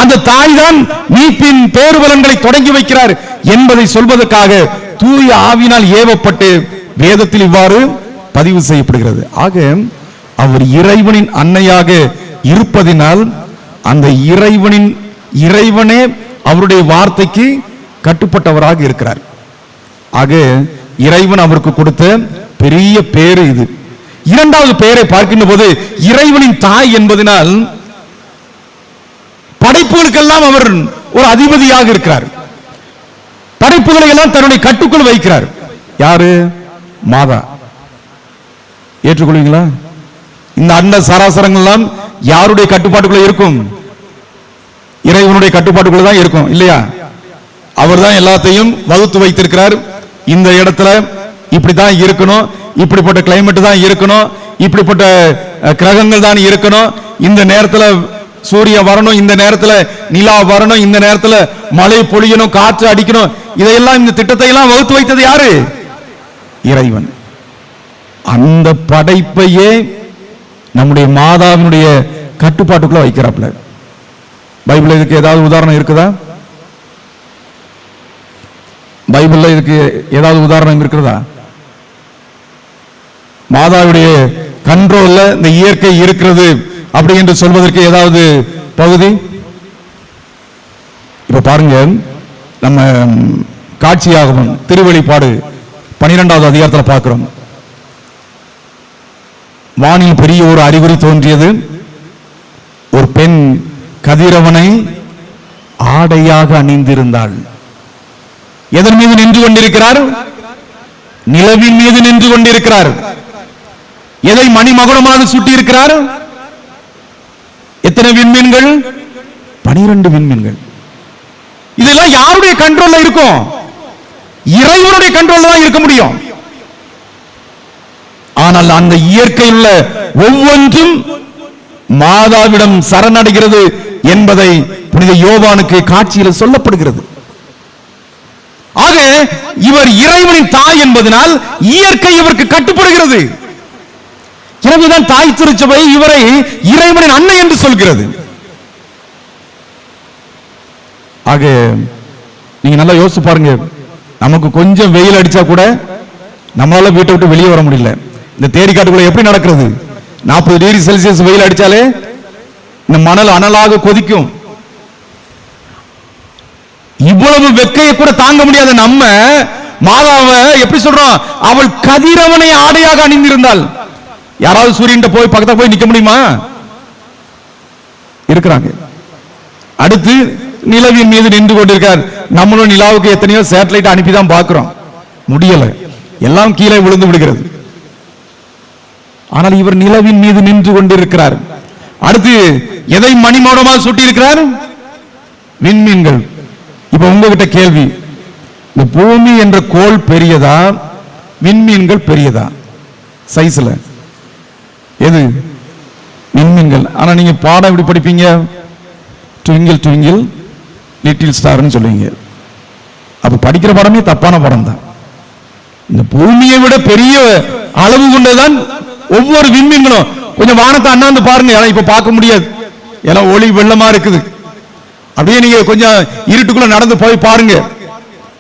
அந்த தாய் தான் மீட்பின் பேருபலன்களை தொடங்கி வைக்கிறார் என்பதை சொல்வதற்காக தூய ஆவியினால் ஏவப்பட்டு வேதத்தில் இவ்வாறு பதிவு செய்யப்படுகிறது. ஆக அவர் இறைவனின் அன்னையாக இருப்பதினால் அந்த இறைவனே அவருடைய வார்த்தைக்கு கட்டுப்பட்டவராக இருக்கிறார். ஆக இறைவன் அவருக்கு கொடுத்த பெரிய பேரு இது. இரண்டாவது பெயரை பார்க்கின்ற போது இறைவனின் தாய் என்பதனால் படைப்புகளுக்கெல்லாம் அவர் ஒரு அதிபதியாக இருக்கிறார். படைப்புகளை எல்லாம் தன்னுடைய கட்டுக்குள் வைக்கிறார். யாரு? மாதா. ஏற்றுக்கொள்வீங்களா? இந்த அண்ட சராசரங்கள் எல்லாம் யாருடைய கட்டுப்பாட்டுக்குள்ள இருக்கும்? இறைவனுடைய கட்டுப்பாட்டுக்குள்ள தான் இருக்கும், இல்லையா? அவர் தான் எல்லாத்தையும் வகுத்து வைத்திருக்கிறார். இந்த இடத்துல இப்படிதான் இருக்கணும், இப்படிப்பட்ட கிளைமேட் தான் இருக்கணும், இப்படிப்பட்ட கிரகங்கள் தான் இருக்கணும், இந்த நேரத்துல சூரிய வரணும், இந்த நேரத்துல நிலா வரணும், இந்த நேரத்துல மழை பொழியணும், காற்று அடிக்கணும், இதையெல்லாம் இந்த திட்டத்தை எல்லாம் வகுத்து வைத்தது யாரு? இறைவன். அந்த படைப்பையே நம்முடைய மாதாவினுடைய கட்டுப்பாட்டுக்குள்ள வைக்கிறாப்ல. பைபிள்ல இதுக்கு ஏதாவது உதாரணம் இருக்குதா? பைபிள்ல இதுக்கு ஏதாவது உதாரணம் இருக்கிறதா? மாதாவுடைய கண்ட்ரோல்ல இந்த இயற்கை இருக்கிறது அப்படி என்று சொல்வதற்கு ஏதாவது பகுதி? இப்ப பாருங்க, நம்ம காட்சியாகவும் திருவெளிப்பாடு 12வது அதிகாரத்தில் பார்க்கிறோம். வானில் பெரிய ஒரு அறிகுறி தோன்றியது. ஒரு பெண் கதிரவனை ஆடையாக அணிந்திருந்தாள். எதன் மீது நின்று கொண்டிருக்கிறார்? நிலவின் மீது நின்று கொண்டிருக்கிறார். எதை மணிமகுடமாக சுட்டி இருக்கிறார்? எத்தனை விண்மீன்கள்? 12 விண்மீன்கள். இதெல்லாம் யாருடைய கண்ட்ரோல்ல இருக்கும்? இறைவனுடைய கண்ட்ரோல்ல தான் இருக்க முடியும். ஆனால் அந்த இயற்கையில் உள்ள ஒவ்வொன்றும் மாதாவிடம் சரணடைகிறது என்பதை புனித யோவானுக்கு காட்சியில் சொல்லப்படுகிறது. ஆக இவர் இறைவனின் தாய் என்பதனால் இயற்கை இவருக்கு கட்டுப்படுகிறது. எனவேதான் தாய் திருச்சபை இவரை இறைவனின் அன்னை என்று சொல்கிறது. ஆக நீங்க நல்லா யோசிச்சு பாருங்க, நமக்கு கொஞ்சம் வெயில் அடிச்சா கூட நம்மளால வீட்டை விட்டு வெளியே வர முடியல. இந்த தேடிக்காட்டுக்குள்ள எப்படி நடக்கிறது? 40 டிகிரி செல்சியஸ் வெயில் அடிச்சாலே இந்த மணல் அனலாக கொதிக்கும். இவ்வளவு வெக்கையை கூட தாங்க முடியாத நம்ம மாதாவை எப்படி சொல்றோம்? அவள் கதிரவனை ஆடையாக அணிந்திருந்தாள். யாராவது சூரியன் போய் பக்கத்துல போய் நிக்க முடியுமா? இருக்கிறாங்க. அடுத்து நிலவின் மீது நின்று கொண்டிருக்கார். நம்மளும் நிலாவுக்கு எத்தனையோ சேட்டலைட் அனுப்பிதான் பார்க்கிறோம், முடியல, எல்லாம் கீழே விழுந்து விடுகிறது. ஆனால் இவர் நிலவின் மீது நின்று கொண்டிருக்கிறார். அடுத்து எதை மணிமோடமாக சுட்டி இருக்கிறார்? விண்மீன்கள். இப்ப உங்ககிட்ட கேள்வி, இந்த பூமி என்ற கோள் பெரியதா, விண்மீன்கள் பெரியதா? சைஸ்ல எது? விண்மீன்கள். ஆனா நீங்க பாடம் எப்படி படிப்பீங்க? ட்விங்கிள் ட்விங்கிள் லிட்டில் ஸ்டார்னு சொல்லுவீங்க. அப்ப படிக்கிற பாடமே தப்பான பாடம் தான். இந்த பூமியை விட பெரிய அளவு கொண்டதான் ஒவ்வொரு விண்மீன்களும். கொஞ்சம் வானத்தை அண்ணாந்து பாருங்க, இப்ப பார்க்க முடியாது, எல்லாம் ஒளி வெள்ளமா இருக்குது. அப்படியே நீங்க கொஞ்சம் இருட்டுக்குள்ள நடந்து போய் பாருங்க.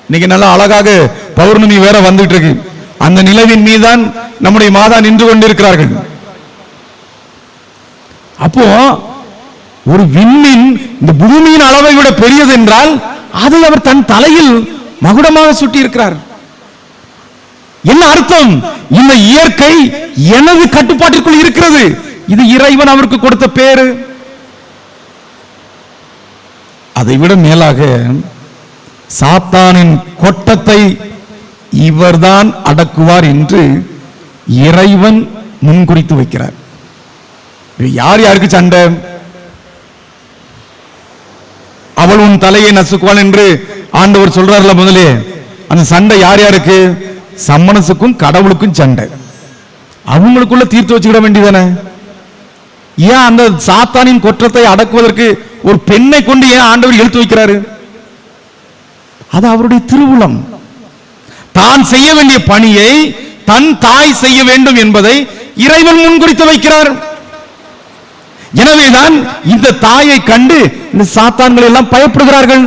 இன்னைக்கு நல்லா அழகாக பௌர்ணமி வேற வந்துட்டு இருக்கு. அந்த நிலவின் மீதான் நம்முடைய மாதா நின்று கொண்டிருக்கிறார்கள். அப்போ ஒரு விண்மீன் இந்த பூமியின் அளவை விட பெரியது என்றால் அதை அவர் தன் தலையில் மகுடமாக சுட்டி இருக்கிறார். என்ன அர்த்தம்? இந்த இயற்கை எனது கட்டுப்பாட்டிற்குள் இருக்கிறது. இது இறைவன் அவருக்கு கொடுத்த பேரு. அதை விட மேலாக சாத்தானின் கொட்டத்தை இவர்தான் அடக்குவார் என்று இறைவன் முன்குறித்து வைக்கிறார். யார் யாருக்கு சண்டை? அவள் உன் தலையை நசுக்குவாள் என்று ஆண்டவர் சொல்றாருல முதலே. அந்த சண்டை யார் யாருக்கு? சம்மனசுக்கும் கடவுளுக்கும் சண்டை. அவங்களுக்குள்ள தீர்த்து வச்சுக்கிட வேண்டியதானே? ஏன் அந்த சாத்தானின் குற்றத்தை அடக்குவதற்கு ஒரு பெண்ணை கொண்டு ஏன் ஆண்டவர் எழுத்து வைக்கிறாரு? அது அவருடைய திருவுளம். தான் செய்ய வேண்டிய பணியை தன் தாய் செய்ய வேண்டும் என்பதை இறைவன் முன்குறித்து வைக்கிறார். எனவேதான் இந்த தாயை கண்டு இந்த சாத்தான்கள் எல்லாம் பயப்படுகிறார்கள்.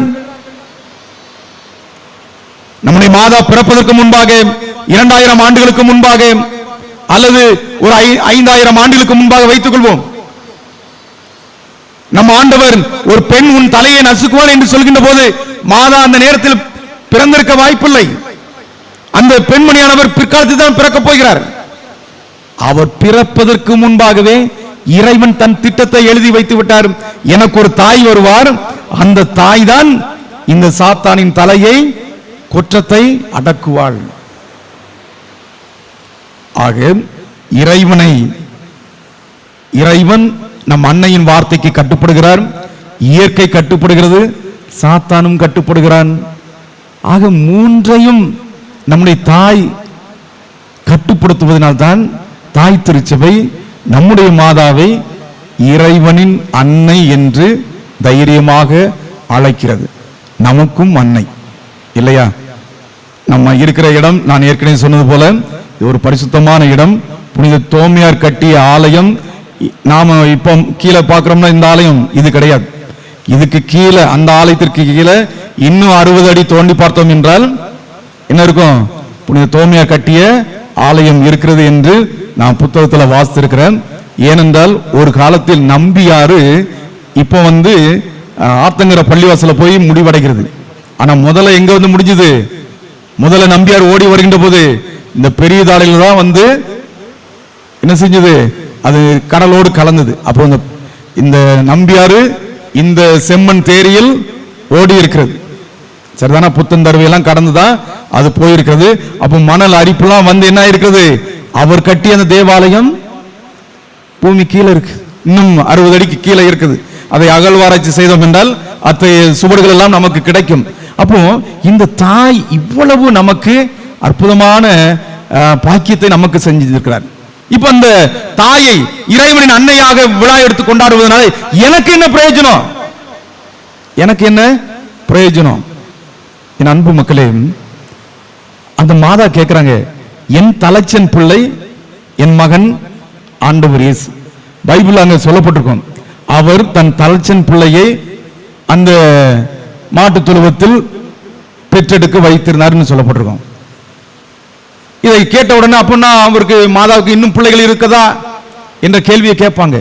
நம்முடைய மாதா பிறப்பதற்கு முன்பாக 2000 ஆண்டுகளுக்கு முன்பாக அல்லது ஒரு 5000 ஆண்டுகளுக்கு முன்பாக வைத்துக் கொள்வோம், நம் ஆண்டவர் ஒரு பெண் உன் தலையை நசுக்குவாள் என்று சொல்கின்ற போது மாதா அந்த நேரத்தில் பிறந்திருக்க வாய்ப்பில்லை. அந்த பெண்மணியானவர் பிற்காலத்தில் தான் பிறக்கப் போகிறார். அவர் பிறப்பதற்கு முன்பாகவே இறைவன் தன் திட்டத்தை எழுதி வைத்து விட்டார். எனக்கு ஒரு தாய் வருவார், அந்த தாய் தான் இந்த சாத்தானின் தலையை குற்றத்தை அடக்குவாள். ஆக இறைவன் நம் அன்னையின் வார்த்தைக்கு கட்டுப்படுகிறார், இயற்கை கட்டுப்படுகிறது, சாத்தானும் கட்டுப்படுகிறான். ஆக மூன்றையும் நம்முடைய தாய் கட்டுப்படுத்துவதனால்தான் தாய் திருச்சபை நம்முடைய மாதாவை இறைவனின் அன்னை என்று தைரியமாக அழைக்கிறது. நமக்கும் அன்னை இல்லையா? நம்ம இருக்கிற இடம் நான் ஏற்கனவே சொன்னது போல ஒரு பரிசுத்தமான இடம். புனித தோமையார் கட்டிய ஆலயம். நாம இப்போ கீழே பார்க்கிறோம்னா இந்த ஆலயம் இது கிடையாது. இதுக்கு கீழே, அந்த ஆலயத்திற்கு கீழே இன்னும் 60 அடி தோண்டி பார்த்தோம் என்றால் என்ன இருக்கும்? புனித தோமையார் கட்டிய ஆலயம் இருக்கிறது என்று நான் புத்தகத்தில் வாசித்திருக்கிறேன். ஏனென்றால் ஒரு காலத்தில் நம்பியாறு இப்போ ஆத்தங்கர பள்ளிவாசல போய் முடிவடைகிறது. ஆனா முதல்ல எங்க முடிஞ்சது? முதல்ல நம்பியார் ஓடி வருகின்ற போது இந்த பெரிய தாளையில தான் என்ன செஞ்சது? அது கடலோடு கலந்தது. அப்போ இந்த நம்பியாறு இந்த செம்மண் தேரியில் ஓடி இருக்கிறது. சரிதானா? புத்தன் தருவையெல்லாம் கடந்துதான் அது போயிருக்கிறது. அப்போ மணல் அரிப்புலாம் என்ன இருக்கிறது? அவர் கட்டிய அந்த தேவாலயம் பூமி கீழே இருக்கு, இன்னும் 60 அடிக்கு கீழே இருக்குது. அதை அகழ்வாராய்ச்சி செய்தோம் என்றால் அத்தகைய சுவடுகள் எல்லாம் நமக்கு கிடைக்கும். அப்போ இந்த தாய் இவ்வளவு நமக்கு அற்புதமான பாக்கியத்தை நமக்கு செஞ்சிருக்கிறார். இப்ப அந்த தாயை இறைவனின் அன்னையாக விழா எடுத்து கொண்டாடுவதனால எனக்கு என்ன பிரயோஜனம்? எனக்கு என்ன பிரயோஜனம்? என் அன்பு மக்களே, அந்த மாதா கேட்கிறாங்க, என் தலைச்சன் பிள்ளை என் மகன் ஆண்டவர் இயேசு. பைபிள் அங்க சொல்லப்பட்டிருக்கும், அவர் தன் தலைச்சன் பிள்ளையை அந்த மாட்டு தொழுவத்தில் பெற்றெடுக்க வைத்திருந்தார் சொல்லப்பட்டிருக்கும். இதை கேட்ட உடனே அப்படின்னா அவருக்கு மாதாவுக்கு இன்னும் பிள்ளைகள் இருக்குதா என்ற கேள்வியை கேட்பாங்க.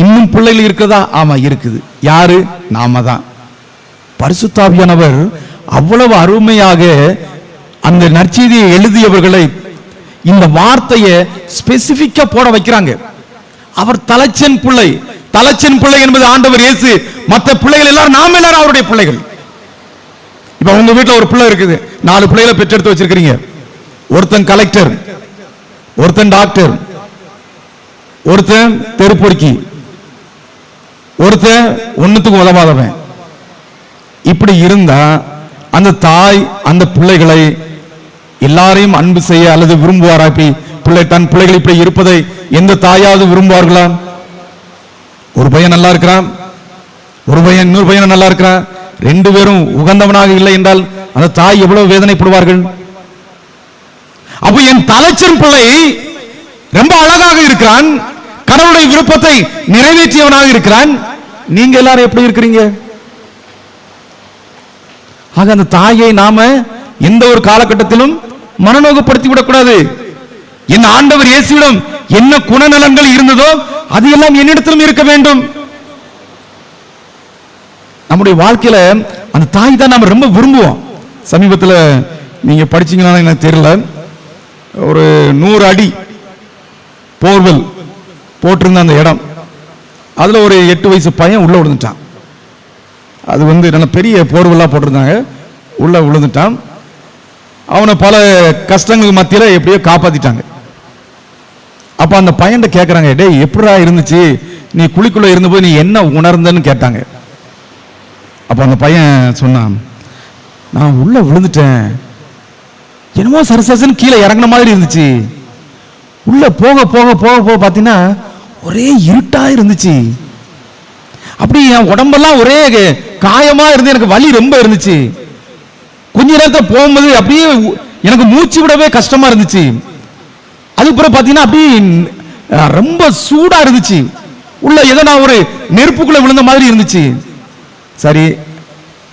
இன்னும் பிள்ளைகள் இருக்குதா? ஆமா இருக்குது. யாரு? நாம தான். பரிசுத்த ஆவியானவர் அவ்வளவு அருமையாக அந்த நற்செய்தியை எழுதியவர்களை இந்த வார்த்தையை ஸ்பெசிபிக்கா போட வைக்கிறாங்க. அவர் தலைச்சன் பிள்ளை. தலைச்சன் பிள்ளை என்பது ஆண்டவர் இயேசு. மற்ற பிள்ளைகள் எல்லாரும் நாம எல்லாரும் அவருடைய பிள்ளைகள். இப்ப உங்க வீட்டுல ஒரு பிள்ளை இருக்குது, 4 பிள்ளைகளை பெற்றெடுத்து வச்சிருக்கீங்க. ஒருத்தன் கலெக்டர், ஒருத்தன் டாக்டர், ஒருத்தன் தெருப்பொறுக்கி, ஒருத்தன் ஒண்ணுத்துக்கு உதவாதவன். இப்படி இருந்தா அந்த தாய் அந்த பிள்ளைகளை எல்லாரையும் அன்பு செய்ய அல்லது விரும்புவாரா? தன் பிள்ளைகள் இப்படி இருப்பதை எந்த தாயாவது விரும்புவார்களா? ஒரு பையன் நல்லா இருக்கிறான், ஒரு பையன் இன்னொரு பையன் நல்லா இருக்கிறான், 2 பேரும் உகந்தவனாக இல்லை என்றால் அந்த தாய் எவ்வளவு வேதனைப்படுவார்கள். அப்ப என் தலைச்சன் பிள்ளை ரொம்ப அழகாக இருக்கிறான், கடவுளுடைய விருப்பத்தை நிறைவேற்றியவனாக இருக்கிறான், நீங்க எல்லாரும் எப்படி இருக்கிறீங்க? ஆக அந்த தாயை நாம எந்த ஒரு காலகட்டத்திலும் மனநோகப்படுத்தி விடக்கூடாது. என் ஆண்டவர் இயேசுவிடம் என்ன குணநலன்கள் இருந்ததோ அது எல்லாம் என்னிடத்திலும் இருக்க வேண்டும். நம்முடைய வாழ்க்கையில அந்த தாய் தான் நாம ரொம்ப விரும்புவோம். சமீபத்தில் நீங்க படிச்சீங்கன்னா எனக்கு தெரியல, ஒரு 100 அடி போர்வெல் போட்டிருந்த அந்த இடம், அதுல ஒரு 8 வயசு பையன் உள்ள விழுந்துட்டான். அது நல்ல பெரிய போர்வெல்லாம் போட்டிருந்தாங்க, உள்ள விழுந்துட்டான். அவனை பல கஷ்டங்களுக்கு மத்தியில எப்படியோ காப்பாத்திட்டாங்க. அப்ப அந்த பையன் கேட்கறாங்க, டேய் எப்படா இருந்துச்சு, நீ குழிக்குள்ள இருந்தபோது நீ என்ன உணர்ந்தன்னு கேட்டாங்க. அப்ப அந்த பையன் சொன்னான், நான் உள்ள விழுந்துட்டேன், என்னமோ சரசரசன்னு கீழே இறங்கின மாதிரி இருந்துச்சு. உள்ள போக போக போக போக பார்த்தீங்கன்னா ஒரே இருட்டா இருந்துச்சு. அப்படி என் உடம்பெல்லாம் ஒரே காயமா இருந்து எனக்கு வலி ரொம்ப இருந்துச்சு. கொஞ்ச நேரத்தில் போகும்போது அப்படியே எனக்கு மூச்சு விடவே கஷ்டமா இருந்துச்சு. அதுக்கப்புறம் பார்த்தீங்கன்னா அப்படியே ரொம்ப சூடா இருந்துச்சு. உள்ள ஏதோ நான் ஒரு நெருப்புக்குள்ள விழுந்த மாதிரி இருந்துச்சு. சரி,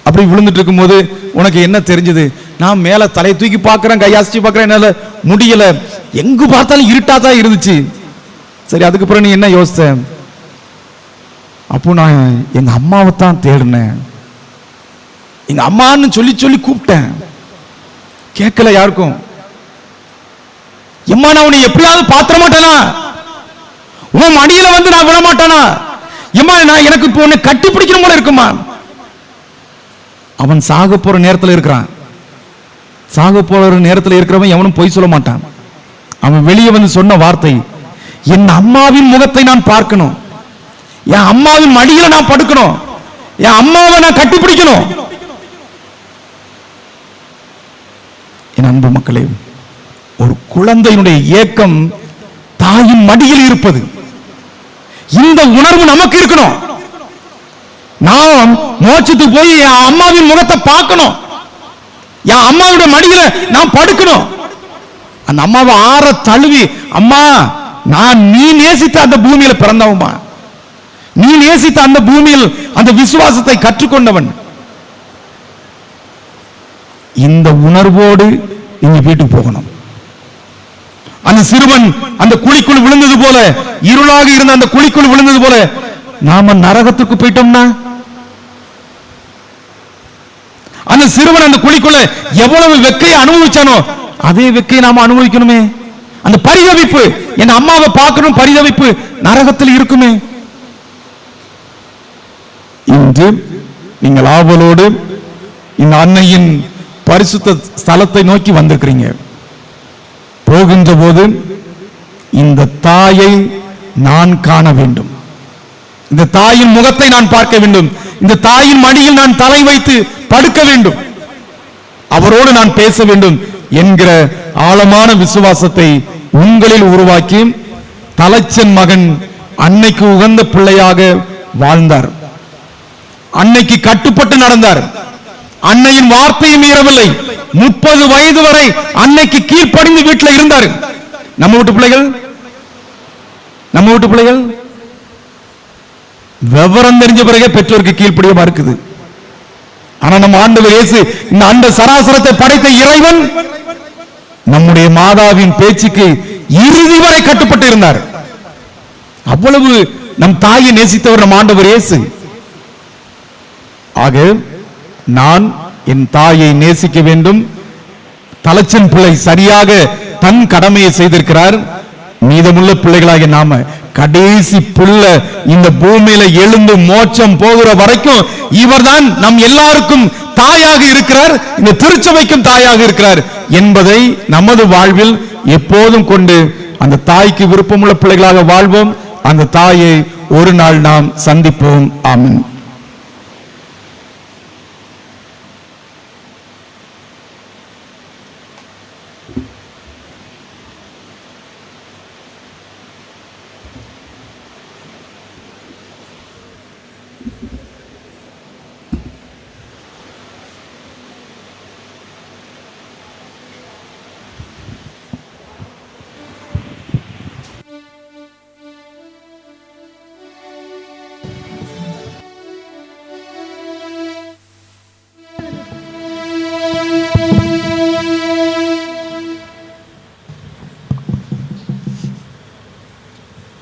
அப்படி விழுந்துட்டு இருக்கும்போது உனக்கு என்ன தெரிஞ்சது? நான் மேல தலை தூக்கி பார்க்கிறேன், கையாசி பார்க்கிறேன், என்னால முடியல, எங்கு பார்த்தாலும் இருட்டா தான் இருந்துச்சு. சரி, அதுக்கப்புறம் நீ என்ன யோசிச்ச? அப்போ நான் எங்க அம்மாவை தான் தேடினேன், எங்க அம்மான்னு சொல்லி சொல்லி கூப்பிட்டேன், கேட்கல யாருக்கும். எம்மா நான் உன்னை எப்படியாவது பாத்திர மாட்டேனா? உன் மடியில வந்து நான் விட மாட்டேனா? எம்மா நான் எனக்கு இப்போ உன்னை கட்டி பிடிக்கணும் போல இருக்குமா? அவன் சாக போற நேரத்தில் இருக்கிறான். சாக போற நேரத்தில் இருக்கிறவன் எவனும் பொய் சொல்ல மாட்டான். அவன் வெளியே வந்து சொன்ன வார்த்தை, என் அம்மாவின் முகத்தை நான் பார்க்கணும், என் அம்மாவின் மடியில நான் படுக்கணும், என் அம்மாவை நான் கட்டிப்பிடிக்கணும். என் அன்பு மக்களே, ஒரு குழந்தையினுடைய ஏக்கம் தாயின் மடியில் இருப்பது, இந்த உணர்வு நமக்கு இருக்கணும். நாம் மோட்சத்துக்கு போய் என் அம்மாவின் முகத்தை பார்க்கணும், என் அம்மாவுடைய மடியில நான் படுக்கணும். அந்த அம்மாவை ஆற தழுவி, அம்மா நான் நீ நேசித்த அந்த பூமியில பிறந்தவமா, நீ நேசித்த அந்த பூமியில் அந்த விசுவாசத்தை கற்றுக்கொண்டவன். இந்த உணர்வோடு நீங்க வீட்டுக்கு போகணும். அந்த சிறுவன் அந்த குழிக்குள் விழுந்தது போல, இருளாக இருந்த அந்த குழிக்குள் விழுந்தது போல நாம நரகத்துக்கு போயிட்டோம்னா, அந்த சிறுவன் அந்த குழிக்குள்ள எவ்வளவு வெக்கையை அனுபவிச்சானோ அதே வெக்கையை நாம அனுபவிக்கணுமே. அந்த பரிதவிப்பு, என் அம்மாவை பார்க்கணும் பரிதவிப்பு நரகத்தில் இருக்குமே. இன்று நீங்கள் ஆவலோடு இந்த அன்னையின் பரிசுத்த ஸ்தலத்தை நோக்கி வந்திருக்கிறீங்க. போகின்ற போது இந்த தாயை நான் காண வேண்டும், இந்த தாயின் முகத்தை நான் பார்க்க வேண்டும், இந்த தாயின் மடியில் நான் தலை வைத்து படுக்க வேண்டும், அவரோடு நான் பேச வேண்டும் என்கிற ஆழமான விசுவாசத்தை உங்களில் உருவாக்கி தலைச்சன் மகன் அன்னைக்கு உகந்த பிள்ளையாக வாழ்ந்தார். அன்னைக்கு கட்டுப்பட்டு நடந்தார். அன்னையின் வார்த்தையை மீறவில்லை. 30 வயது வரை அன்னைக்கு கீழ்ப்படிந்து வீட்டில் இருந்தார். நம்ம வீட்டு பிள்ளைகள் விவரம் தெரிஞ்ச பிறகு பெற்றோருக்கு கீழ்ப்படிய மறுக்குது. ஆனா நம்ம ஆண்டவர் இயேசு, இந்த அண்ட சராசரத்தை படைத்த இறைவன் நம்முடைய மாதாவின் பேச்சுக்கு இறுதி வரை கட்டுப்பட்டு இருந்தார். அவ்வளவு நம் தாயை நேசித்தவர் நம் ஆண்டவர் இயேசு. ஆக நான் என் தாயை நேசிக்க வேண்டும். தலச்சன் பிள்ளை சரியாக தன் கடமையை செய்திருக்கிறார். மீதமுள்ள பிள்ளைகளாக நாம கடைசி புள்ள இந்த பூமியில எழுந்து மோட்சம் போகிற வரைக்கும் இவர்தான் நம் எல்லாருக்கும் தாயாக இருக்கிறார், இந்த திருச்சபைக்கும் தாயாக இருக்கிறார் என்பதை நமது வாழ்வில் எப்போதும் கொண்டு அந்த தாய்க்கு விருப்பமுள்ள பிள்ளைகளாக வாழ்வோம். அந்த தாயை ஒரு நாள் நாம் சந்திப்போம். ஆமென்.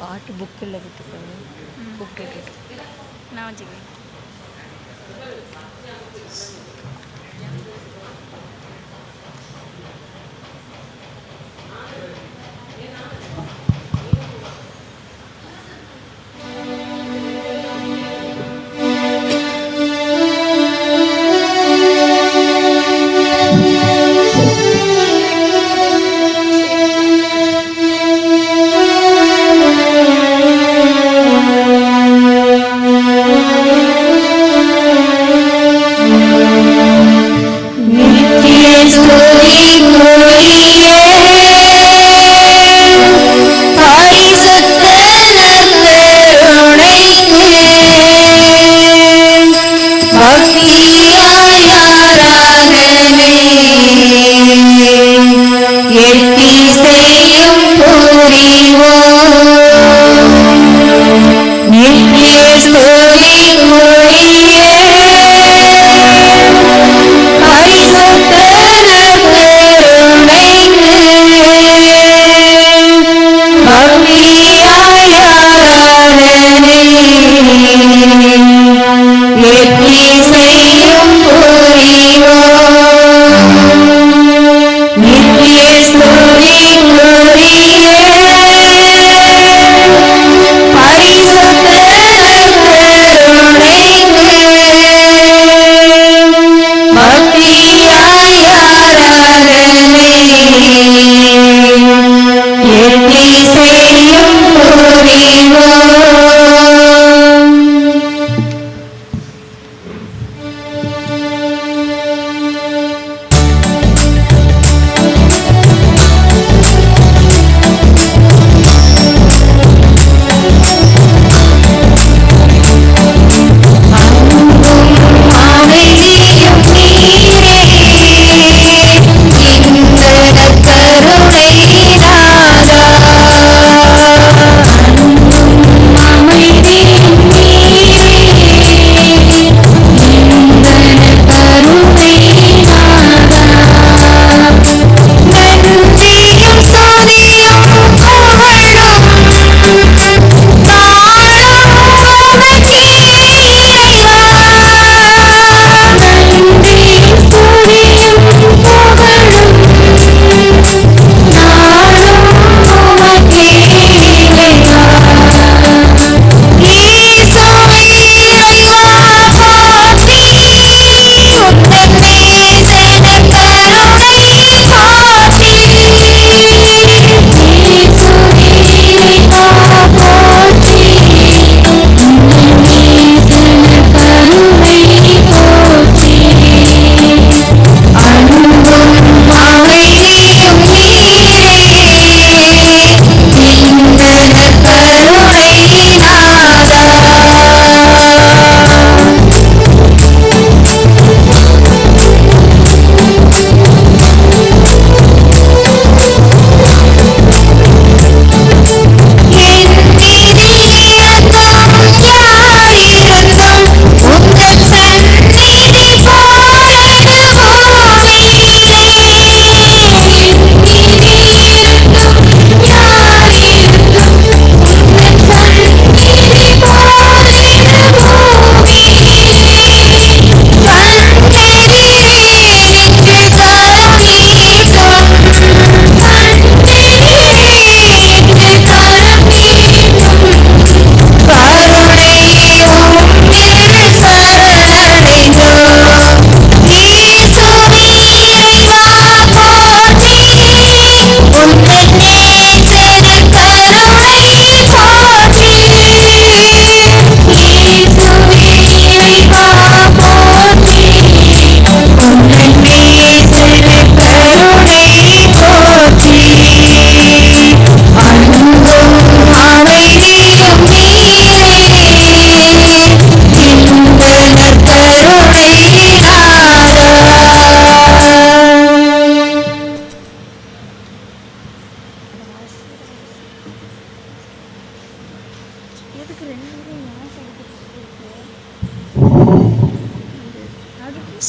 பாட்டு புக்கில் விட்டுக்கோங்க. புக்கு நான் வச்சுக்கிறேன். ஆமென்.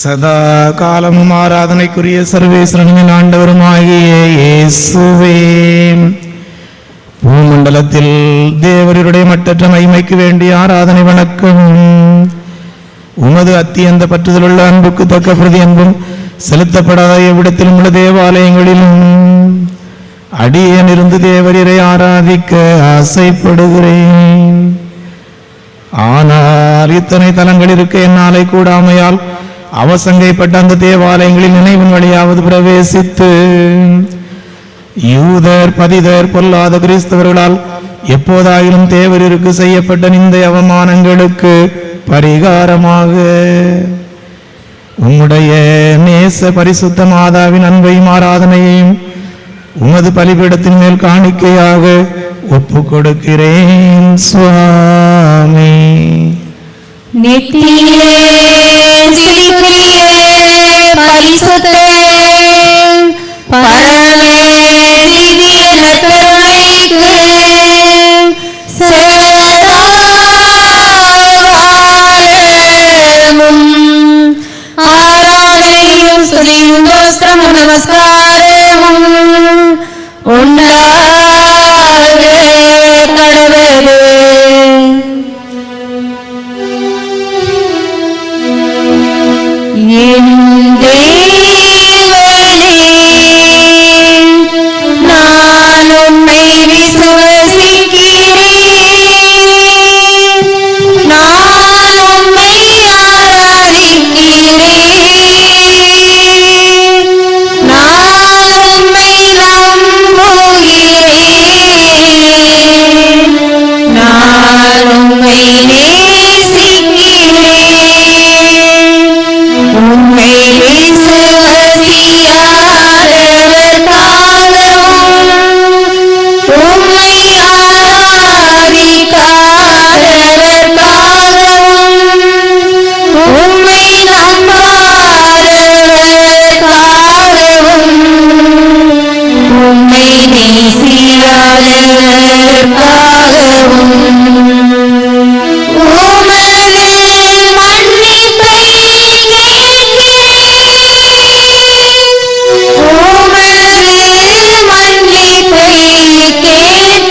சதா காலமும் ஆராதனைக்குரிய சர்வேஸ்வரனின் ஆண்டவருமாகிய இயேசுவே, பூமண்டலத்தில் தேவருடைய மட்டற்ற மகிமைக்கு வேண்டிய ஆராதனை வணக்கம். உமது அத்தியந்த பற்றுதலுள்ள அன்புக்கு தக்க பிரதி அன்பும் செலுத்தப்படாத எவ்விடத்திலும் உள்ள தேவாலயங்களிலும் அடியேனிருந்து தேவரீரை ஆராதிக்க ஆசைப்படுகிறேன். ஆனால் இத்தனை தலங்கள் இருக்க என்னாலே கூடாமையால் அவசங்கைப்பட்ட அந்த தேவாலயங்களில் நினைவின் வழியாவது பிரவேசித்து யூதர் பதிதர் பொல்லாத கிறிஸ்தவர்களால் எப்போதாயிலும் தேவருக்கு செய்யப்பட்ட நிந்தை அவமானங்களுக்கு பரிகாரமாக உம்முடைய நேச பரிசுத்த மாதாவின் அன்பையும் ஆராதனையையும் உமது பலிபீடத்தின் மேல் காணிக்கையாக ஒப்புக் கொடுக்கிறேன் சுவாமி. நமஸ்காரமும் உண்டாக கடவுளே. என் தேவனே, நான் உம்மை விசுவசிக்கிறேன், நான் உம்மை ஆராதிக்கிறேன், நான் உம்மை நம்புகிறேன், நான் உம்மை நேசிக்கிறேன். உம்மை விசுவசியாதவர்காகவும் உம்மை ஆராதிக்காதவர்காகவும் உம்மை நம்பாதவர்காகவும் உம்மை நேசியாதவர்காகவும் உமது மன்னிப்பை கேட்கிறேன், உமது மன்னிப்பை கேட்கிறேன்.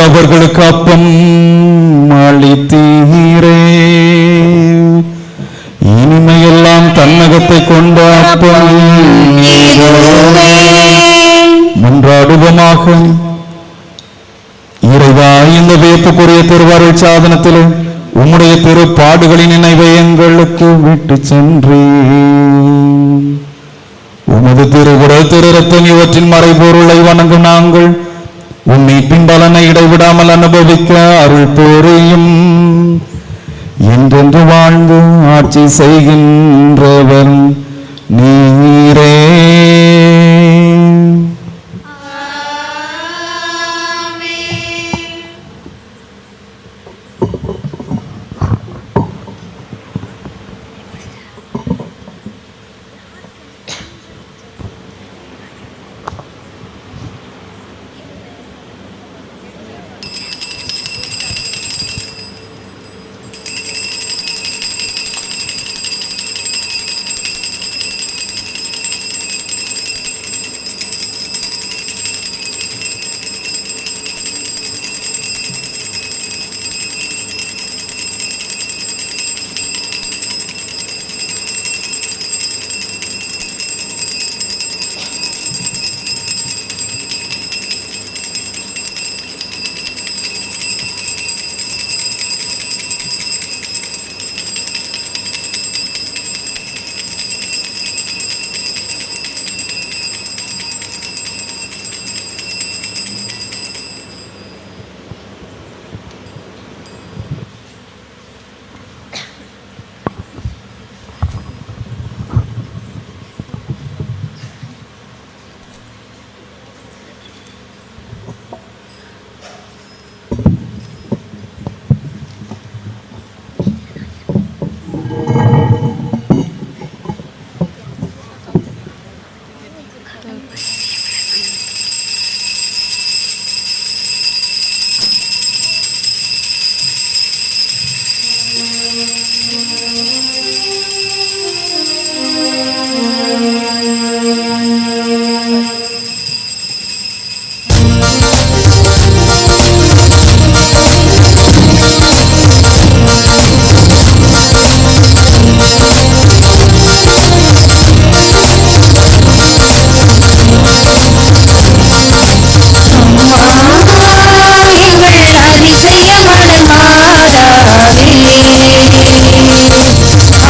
அவர்களுக்கு அப்ப அப்பம் இதுவே. மன்றாடுவோமாக. இறைவா, இந்த வியப்புக்குரிய திருவாரூர் சாதனத்தில் உம்முடைய திருப்பாடுகளின் நினைவை எங்களுக்கு விட்டு சென்றேன். உமது திருவுடல் திரு ரத்தம் இவற்றின் மறைபொருளை வணங்கும் நாங்கள் உன்னை பின்பலனை இடைவிடாமல் அனுபவிக்க அருள் புரியும். என்றென்று வாழ்ந்து ஆட்சி செய்கின்றவர் நீரே.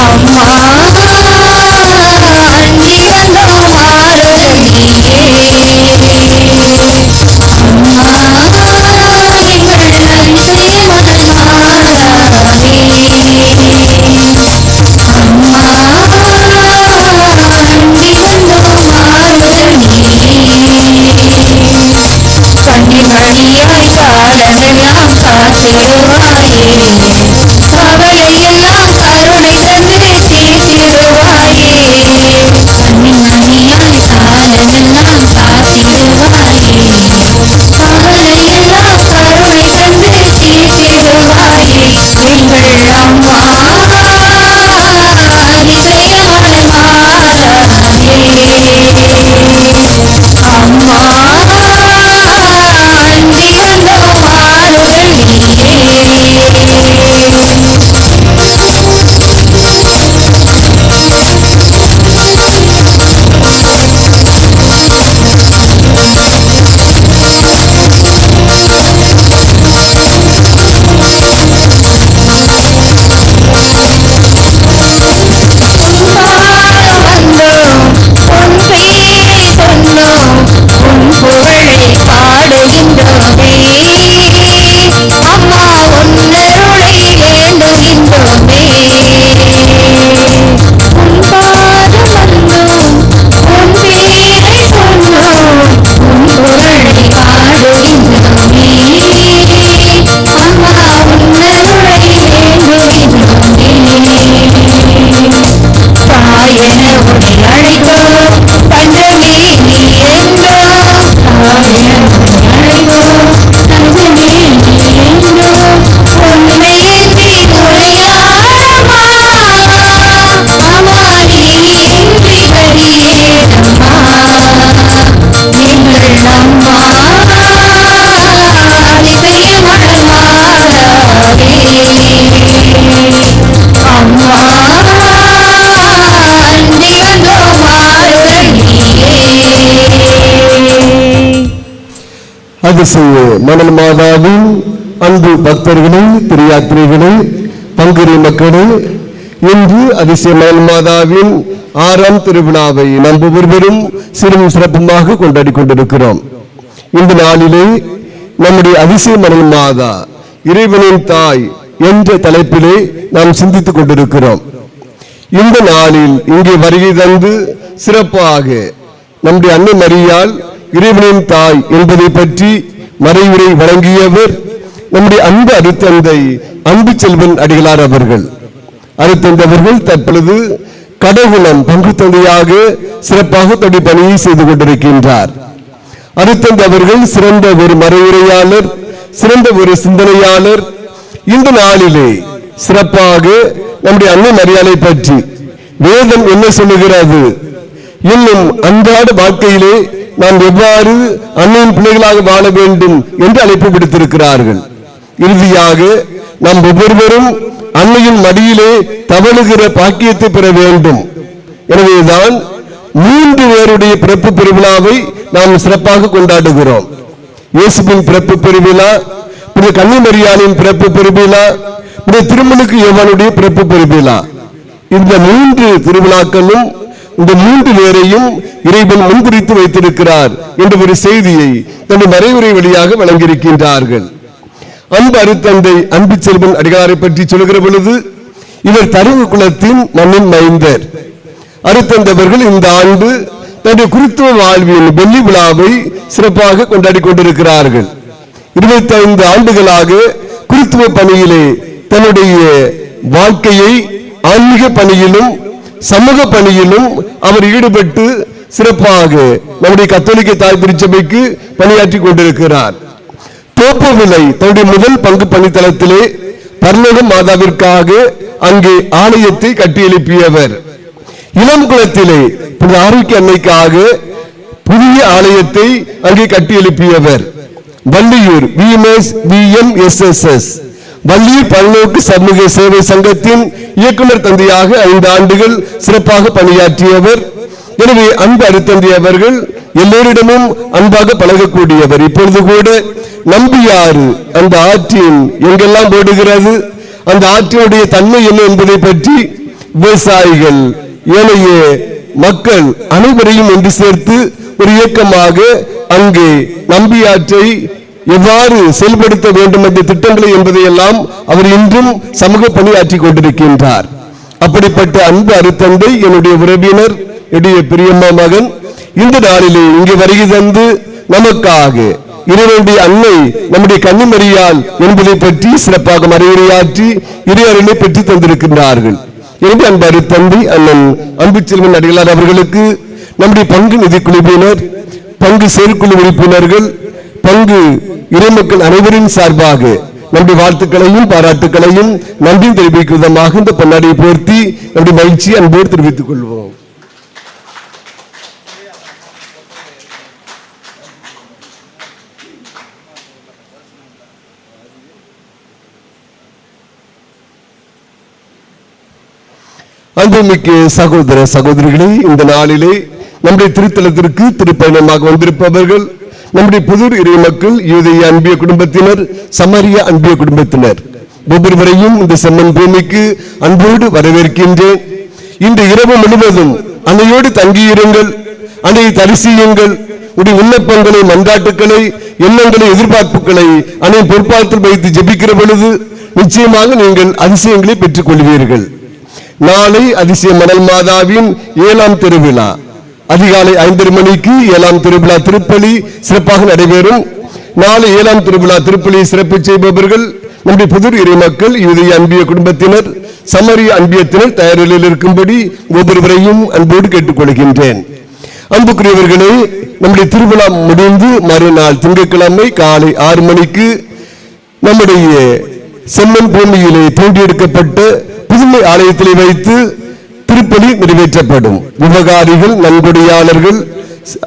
அம்மா அஞ்சி வந்தோம் மாறும் அதிசய மணல் மாதாவின் அன்பு பக்தர்களே, திரியாத்திரிகளே, பங்குரி மக்களே, இன்று அதிசய மணல் மாதாவின் 6ஆம் திருவிழாவை நம் ஒவ்வொருவரும் சிறும் சிறப்புமாக கொண்டாடி கொண்டிருக்கிறோம். இந்த நாளிலே நம்முடைய அதிசய மணல் மாதா இறைவனின் தாய் என்ற தலைப்பிலே நாம் சிந்தித்துக் கொண்டிருக்கிறோம். இந்த நாளில் இங்கே வருகை தந்து சிறப்பாக நம்முடைய அன்னை மரியாள் இறைவனின் தாய் என்பதை பற்றி மறைவுரை வழங்கியவர் நம்முடைய அன்பு அருத்தந்தை அன்பு செல்வன் அடிகளார் அவர்கள். அருத்தந்தை அவர்கள் தற்பொழுது கடவுளம் பங்கு தந்தையாக சிறப்பாக தன்னுடைய பணியை செய்து கொண்டிருக்கின்றார். அருத்தந்தை அவர்கள் சிறந்த ஒரு மறைவுரையாளர், சிறந்த ஒரு சிந்தனையாளர். இந்த நாளிலே சிறப்பாக நம்முடைய அன்னை மரியாளை பற்றி வேதம் என்ன சொல்லுகிறது, இன்னும் அன்றாட வாழ்க்கையிலே நாம் எவ்வாறு அன்னையின் பிள்ளைகளாக வாழ வேண்டும் என்று அழைப்பு விடுத்திருக்கிறார்கள். இறுதியாக நாம் ஒவ்வொருவரும் அன்னையின் மடியிலே தவழுகிற பாக்கியத்தை பெற வேண்டும். எனவேதான் 3 பேருடைய பிறப்பு பெருவிழாவை நாம் சிறப்பாக கொண்டாடுகிறோம். இயேசுவின் பிறப்பு பெருவிழா, கன்னி மரியாளின் பிறப்பு பெருவிழா, திருமலுக்கு யோவானுடைய பிறப்பு பெருவிழா. இந்த 3 திருவிழாக்களும் இந்த 3 பேரையும் இறைவன் முன்குறித்து வைத்திருக்கிறார் என்ற ஒரு செய்தியை தன்னுடைய மறைவுரை வழியாக வழங்கியிருக்கின்றார்கள். அன்பு அருத்தந்தை அன்பு செல்வன் அடிகளாரை பற்றி சொல்கிற பொழுது, இவர் தருவு குலத்தின் மண்ணின் மைந்தர். அருத்தந்தவர்கள் இந்த ஆண்டு தன்னுடைய குருத்துவ வாழ்வின் வெள்ளி விழாவை சிறப்பாக கொண்டாடி கொண்டிருக்கிறார்கள். 25 ஆண்டுகளாக குருத்துவ பணியிலே தன்னுடைய வாழ்க்கையை ஆன்மீக பணியிலும் சமூக பணியிலும் அவர் ஈடுபட்டு சிறப்பாக நம்முடைய கத்தோலிக்க தாய் திருச்சபைக்கு பணியாற்றி கொண்டிருக்கிறார். தோப்புவிலை தன்னுடைய முதல் பங்கு பணித்தளத்திலே பரலோக மாதாவிற்காக அங்கே ஆலயத்தை கட்டி எழுப்பியவர். இளங்குளத்திலே ஆரோக்கிய அன்னைக்காக புதிய ஆலயத்தை அங்கே கட்டி எழுப்பியவர். வள்ளியூர் VMSSS வள்ளியூர் பல்நோக்கு சமூக சேவை சங்கத்தின் இயக்குனர் தந்தையாக 5 ஆண்டுகள் சிறப்பாக பணியாற்றியவர். எனவே அன்பு அருத்தந்தை அவர்கள் எல்லோரிடமும் அன்பாக பழகக்கூடியவர். இப்பொழுது கூட நம்பியாறு அந்த ஆற்றின் எங்கெல்லாம் ஓடுகிறது, அந்த ஆற்றினுடைய தன்மை என்ன என்பதை பற்றி விவசாயிகள், ஏனைய மக்கள் அனைவரையும் ஒன்று சேர்த்து ஒரு இயக்கமாக அங்கே நம்பியாற்றை எவ்வாறு செயல்படுத்த வேண்டும் என்ற திட்டங்களை என்பதையெல்லாம் அவர் இன்றும் சமூக பணியாற்றி கொண்டிருக்கின்றார். அப்படிப்பட்ட அன்பு அருத்தந்தை என்னுடைய உறவினர், என்னுடைய பிரியம்மா மகன் இந்த நாளிலே இங்கே வருகை தந்து நமக்காக இறைவனுடைய அன்னை நம்முடைய கன்னி மரியாள் என்பதை பற்றி சிறப்பாக மறைவுரையாற்றி இறை அருளை பெற்று தந்திருக்கின்றார்கள். எனவே அன்பு அருத்தந்தை அண்ணன் அன்பு செல்வன் அடிகளார் அவர்களுக்கு நம்முடைய பங்கு நிதிக்குழுவினர், பங்கு செயற்குழு உறுப்பினர்கள், பங்கு இறைமக்கள் அனைவரின் சார்பாக நம்முடைய வாழ்த்துக்களையும் பாராட்டுக்களையும் நன்றி தெரிவிக்கும் விதமாக இந்த பொன்னாடியை போர்த்தி நம்முடைய மகிழ்ச்சியை அன்போடு தெரிவித்துக் கொள்வோம். அன்புமிக்க சகோதர சகோதரிகளே, இந்த நாளிலே நம்முடைய திருத்தலத்திற்கு திருப்பயணமாக வந்திருப்பவர்கள் நம்முடைய புதூர் இறை மக்கள், யூதேய அன்பிய குடும்பத்தினர், சமரிய அன்பிய குடும்பத்தினர் ஒவ்வொருவரையும் இந்த செம்மன் பூமிக்கு அன்போடு வரவேற்கின்றேன். இன்று இரவு முழுவதும் அன்னையோடு தங்கியிருங்கள், அன்னையை தரிசியுங்கள். உடைய விண்ணப்பங்களை, மன்றாட்டுக்களை, எண்ணங்களை, எதிர்பார்ப்புகளை அன்னை பொறுப்பாளத்தில் வைத்து ஜெபிக்கிற பொழுது நிச்சயமாக நீங்கள் அதிசயங்களை பெற்றுக் கொள்வீர்கள். நாளை அதிசய மணல் மாதாவின் 7ஆம் திருவிழா அதிகாலை 5:30 மணிக்கு 7ஆம் திருவிழா திருப்பலி சிறப்பாக நடைபெறும். நாளை 7ஆம் திருவிழா திருப்பலி சிறப்பு செய்பவர்கள் நம்முடைய புதூர் இறை மக்கள், யூதேய அன்பிய குடும்பத்தினர், சமரிய அன்பியத்தினர் தயாரில் இருக்கும்படி ஒவ்வொருவரையும் அன்போடு கேட்டுக்கொள்கின்றேன். அன்புக்குரியவர்களே, நம்முடைய திருவிழா முடிந்து மறுநாள் திங்கட்கிழமை காலை 6 மணிக்கு நம்முடைய செம்மன் பூமியிலே தோண்டியெடுக்கப்பட்ட புதுமை ஆலயத்திலே வைத்து திருப்பலி நிறைவேற்றப்படும். உபகாரிகள், நன்கொடையாளர்கள்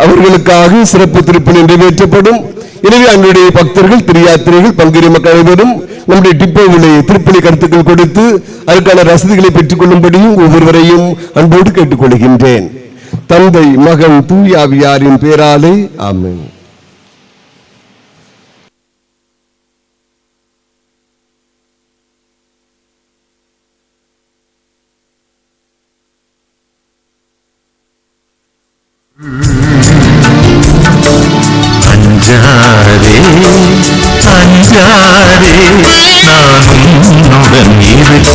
அவர்களுக்காக சிறப்பு திருப்பலி நிறைவேற்றப்படும். எனவே அன்றைய பக்தர்கள், திரியாத்திரைகள், பங்குரி மக்கள் அனைவரும் நம்முடைய டிப்போவிலே திருப்பலி கருத்துக்கள் கொடுத்து அதற்கான ரசீதுகளை பெற்றுக் கொள்ளும்படியும் ஒவ்வொருவரையும் அன்போடு கேட்டுக்கொள்கின்றேன். தந்தை, மகன், தூய ஆவியாரின் பேராலே ஆமென். அஞ்சாதே அஞ்சாதே நான் உன்னுடன் இருக்க